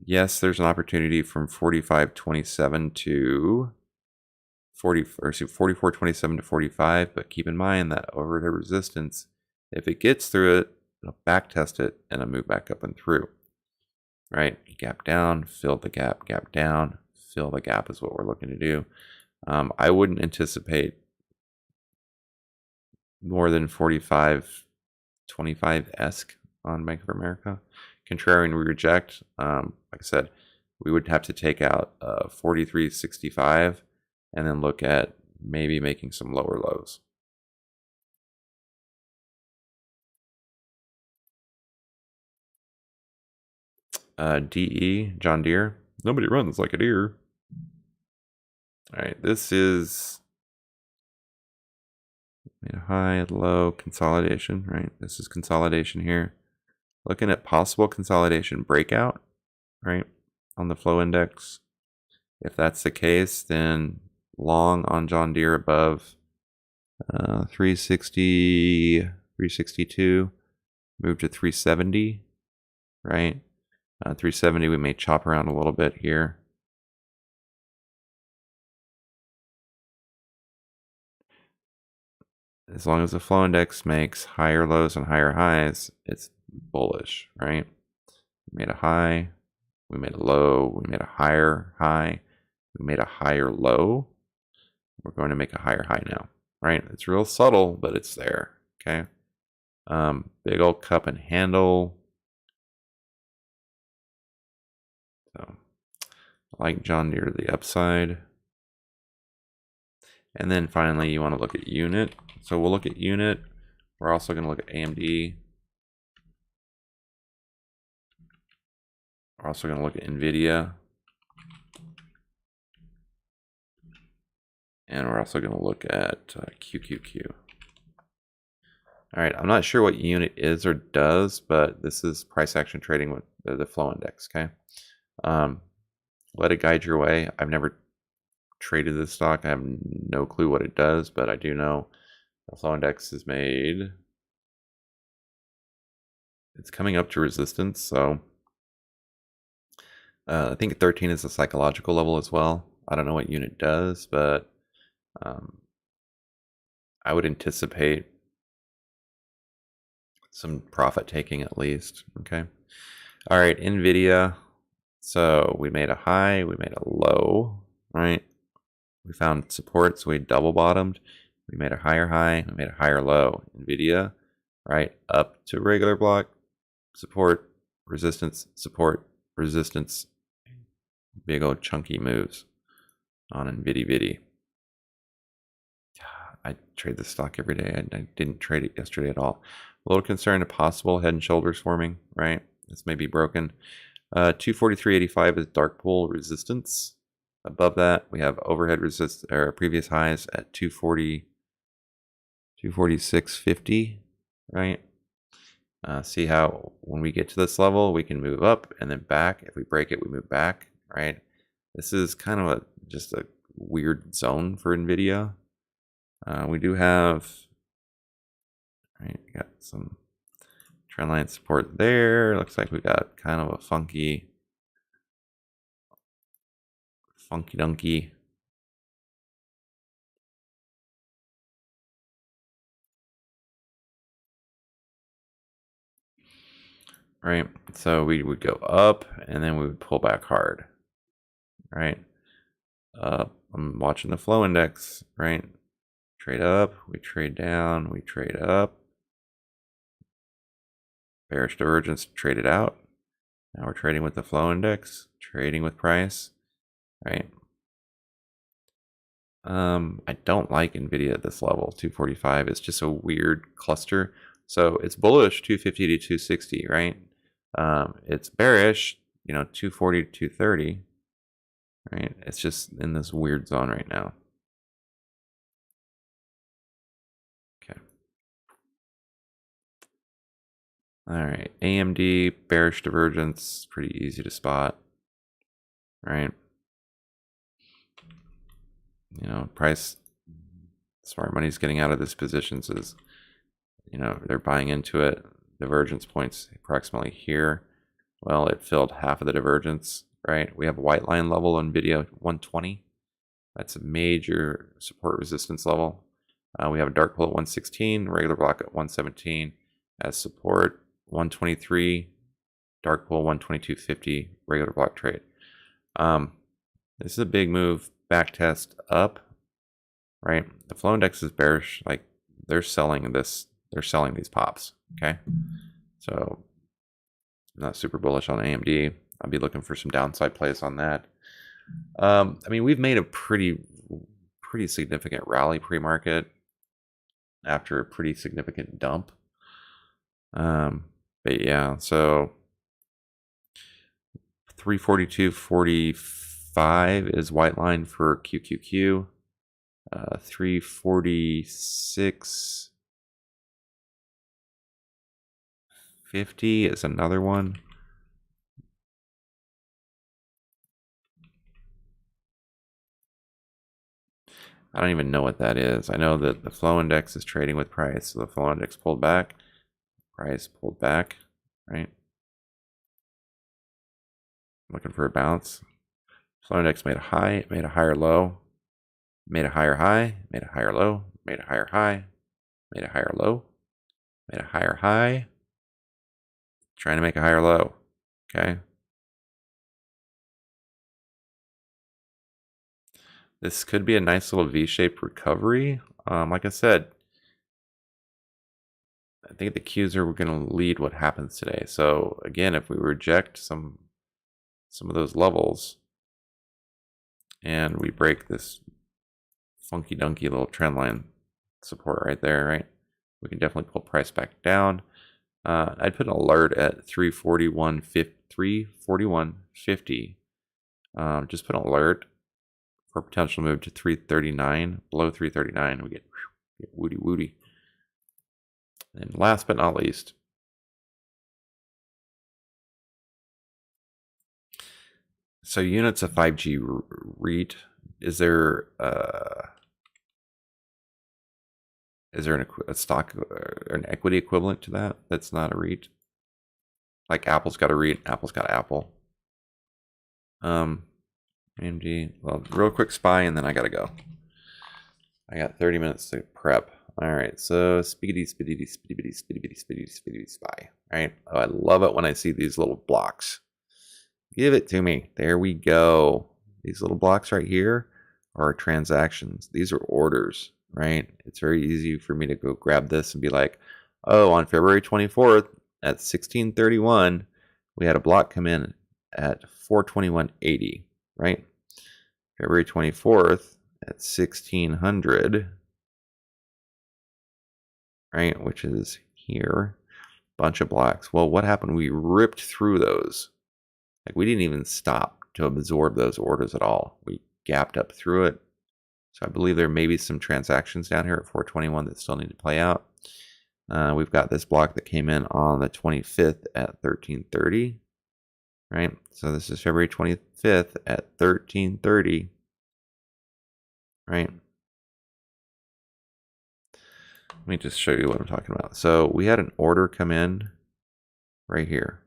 Yes, there's an opportunity from 45.27 to 44.27 to 45, but keep in mind that overhead resistance, if it gets through it, it'll back test it, and it'll move back up and through. Right? Gap down, fill the gap, gap down, fill the gap is what we're looking to do. I wouldn't anticipate more than 45.25-esque on Bank of America. Contrarian, we reject. Like I said, we would have to take out 43.65 and then look at maybe making some lower lows. DE, John Deere. Nobody runs like a deer. All right, this is high, low, consolidation, right? This is consolidation here. Looking at possible consolidation breakout, right, on the flow index. If that's the case, then long on John Deere above 360, 362, move to 370, right? 370, we may chop around a little bit here. As long as the flow index makes higher lows and higher highs, it's bullish, right? We made a high, we made a low, we made a higher high, we made a higher low. We're going to make a higher high now, right? It's real subtle, but it's there, okay? Big old cup and handle. So, I like John Deere to the upside. And then finally, you want to look at unit. So we'll look at unit. We're also going to look at AMD. We're also going to look at Nvidia. And we're also going to look at QQQ. All right, I'm not sure what unit is or does, but this is price action trading with the flow index, okay? Let it guide your way. I've never traded this stock. I have no clue what it does, but I do know the flow index is made. It's coming up to resistance, so I think 13 is a psychological level as well. I don't know what unit does, but I would anticipate some profit taking at least, okay? All right, Nvidia. So we made a high, we made a low, right? We found support, so we double bottomed. We made a higher high, we made a higher low. Nvidia, right? Up to regular block, support, resistance, support, resistance. Big old chunky moves on Nvidia. I trade this stock every day. I didn't trade it yesterday at all. A little concerned of possible head and shoulders forming, right? This may be broken. 243.85 is dark pool resistance. Above that, we have overhead resist or previous highs at 246.50, right? See how when we get to this level, we can move up and then back. If we break it, we move back, right? This is kind of just a weird zone for Nvidia. We do have, right, got some trendline support there. Looks like we got kind of a funky donkey. Right, so we would go up and then we would pull back hard, right? I'm watching the flow index, right? Trade up, we trade down, we trade up. Bearish divergence, trade it out. Now we're trading with the flow index, trading with price, right? I don't like Nvidia at this level. 245 is just a weird cluster. So it's bullish 250 to 260, right? It's bearish, 240 to 230, right? It's just in this weird zone right now. Okay. All right, AMD bearish divergence, pretty easy to spot, right? Price, smart money's getting out of this positions is, they're buying into it. Divergence points approximately here. Well, it filled half of the divergence, right? We have a white line level on Nvidia 120. That's a major support resistance level. We have a dark pool at 116, regular block at 117 as support. 123, dark pool 122.50, regular block trade. This is a big move, back test up, right? The flow index is bearish, like they're selling this, they're selling these pops, okay? So not super bullish on AMD. I'll be looking for some downside plays on that. I mean, we've made a pretty significant rally pre-market after a pretty significant dump. But yeah, so 342.45 is white line for QQQ. 346.50 is another one. I don't even know what that is. I know that the flow index is trading with price. So the flow index pulled back, price pulled back, right? Looking for a bounce. Flow index made a high, made a higher low, made a higher high, made a higher low, made a higher high, made a higher low, made a higher high, trying to make a higher low, okay? This could be a nice little V-shaped recovery. Like I said, I think the Qs are going to lead what happens today. So again, if we reject some of those levels and we break this funky dunky little trend line support right there, right? We can definitely pull price back down. I'd put an alert at 341.50. Just put an alert for potential move to 339. Below 339, we get woody woody. And last but not least, so units of 5G REIT. Is there a stock or an equity equivalent to that? That's not a REIT. Like Apple's got a REIT, Apple's got Apple. AMD. Well, real quick SPY, and then I gotta go. I got 30 minutes to prep. All right, so speedy SPY. All right, oh, I love it when I see these little blocks. Give it to me. There we go. These little blocks right here are transactions. These are orders, right? It's very easy for me to go grab this and be like, oh, on February 24th at 16:31, we had a block come in at 421.80, right? February 24th at 1600, right? Which is here. Bunch of blocks. Well, what happened? We ripped through those. Like, we didn't even stop to absorb those orders at all. We gapped up through it. So I believe there may be some transactions down here at 421 that still need to play out. We've got this block that came in on the 25th at 1330, right? So this is February 25th at 1330, right? Let me just show you what I'm talking about. So we had an order come in right here.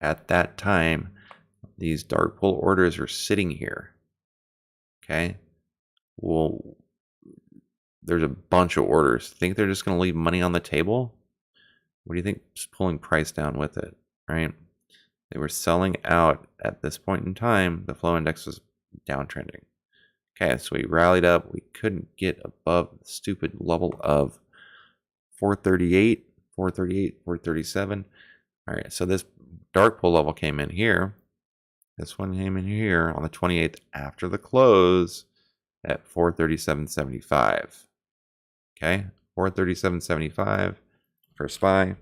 At that time, these dark pool orders are sitting here. Okay. Well, there's a bunch of orders. Think they're just going to leave money on the table? What do you think? Just pulling price down with it, right? They were selling out at this point in time. The flow index was downtrending. Okay, so we rallied up. We couldn't get above the stupid level of 438, 438, 437. All right, so this dark pool level came in here. This one came in here on the 28th after the close at 437.75. Okay, 437.75 for SPY.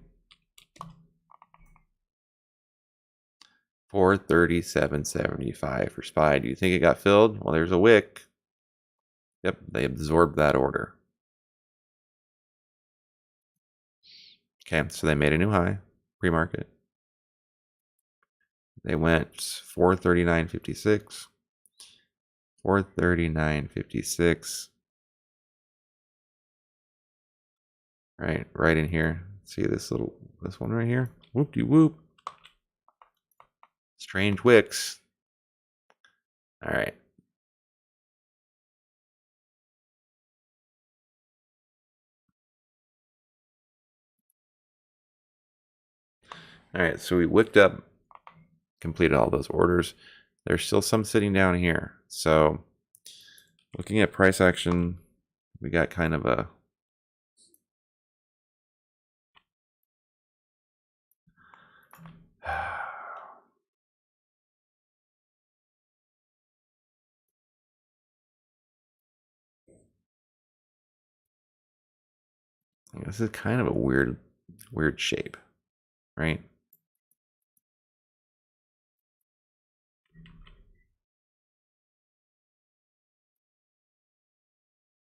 437.75 for SPY. Do you think it got filled? Well, there's a wick. Yep, they absorbed that order. Okay, so they made a new high, pre-market. They went 439.56, 439.56. Right in here. See this one right here? Whoop-de-whoop. Strange wicks. All right. All right, so we wicked up, completed all those orders. There's still some sitting down here. So looking at price action, we got kind of a this is kind of a weird shape, right?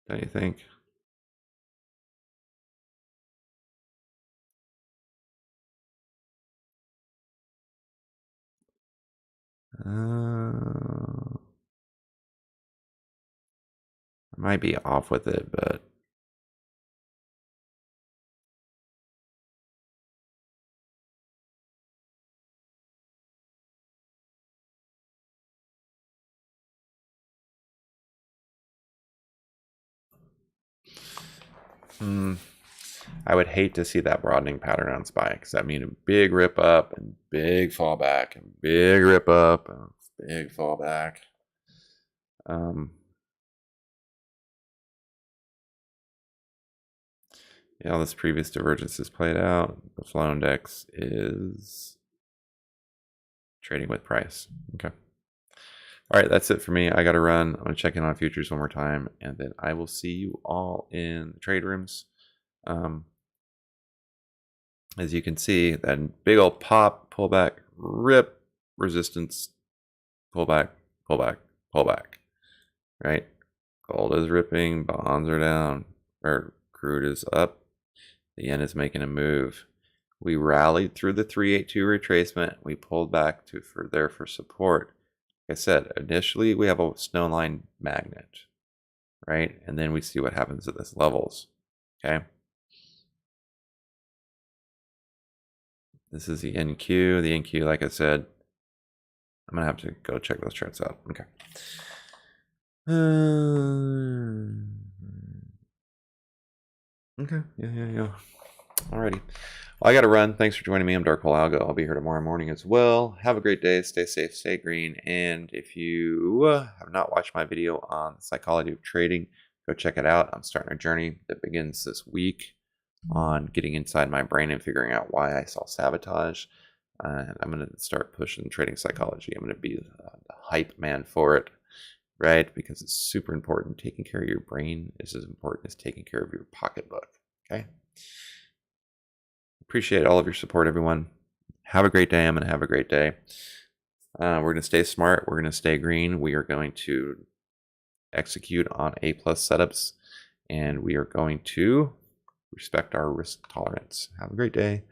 Don't you think? I might be off with it, but I would hate to see that broadening pattern on SPY because that means a big rip up and big fallback and big rip up and big fallback. Yeah, all this previous divergence is played out. The flow index is trading with price. Okay. All right, that's it for me. I got to run. I'm going to check in on futures one more time, and then I will see you all in the trade rooms. As you can see, that big old pop, pullback, rip, resistance, pullback, pullback, pullback, right? Gold is ripping, bonds are down, or crude is up. The yen is making a move. We rallied through the 382 retracement. We pulled back to for support. Like I said, initially we have a snowline magnet, right? And then we see what happens at this levels, okay? This is the NQ. The NQ, like I said, I'm going to have to go check those charts out. Okay. Okay. Yeah. Alrighty. Well, I got to run. Thanks for joining me. I'm Dark Hole Algo. I'll be here tomorrow morning as well. Have a great day. Stay safe. Stay green. And if you have not watched my video on the psychology of trading, go check it out. I'm starting a journey that begins this week on getting inside my brain and figuring out why I saw sabotage. And I'm going to start pushing trading psychology. I'm going to be the hype man for it, right? Because it's super important. Taking care of your brain is as important as taking care of your pocketbook, okay? Appreciate all of your support, everyone. Have a great day. I'm going to have a great day. We're going to stay smart. We're going to stay green. We are going to execute on A+ setups, and we are going to respect our risk tolerance. Have a great day.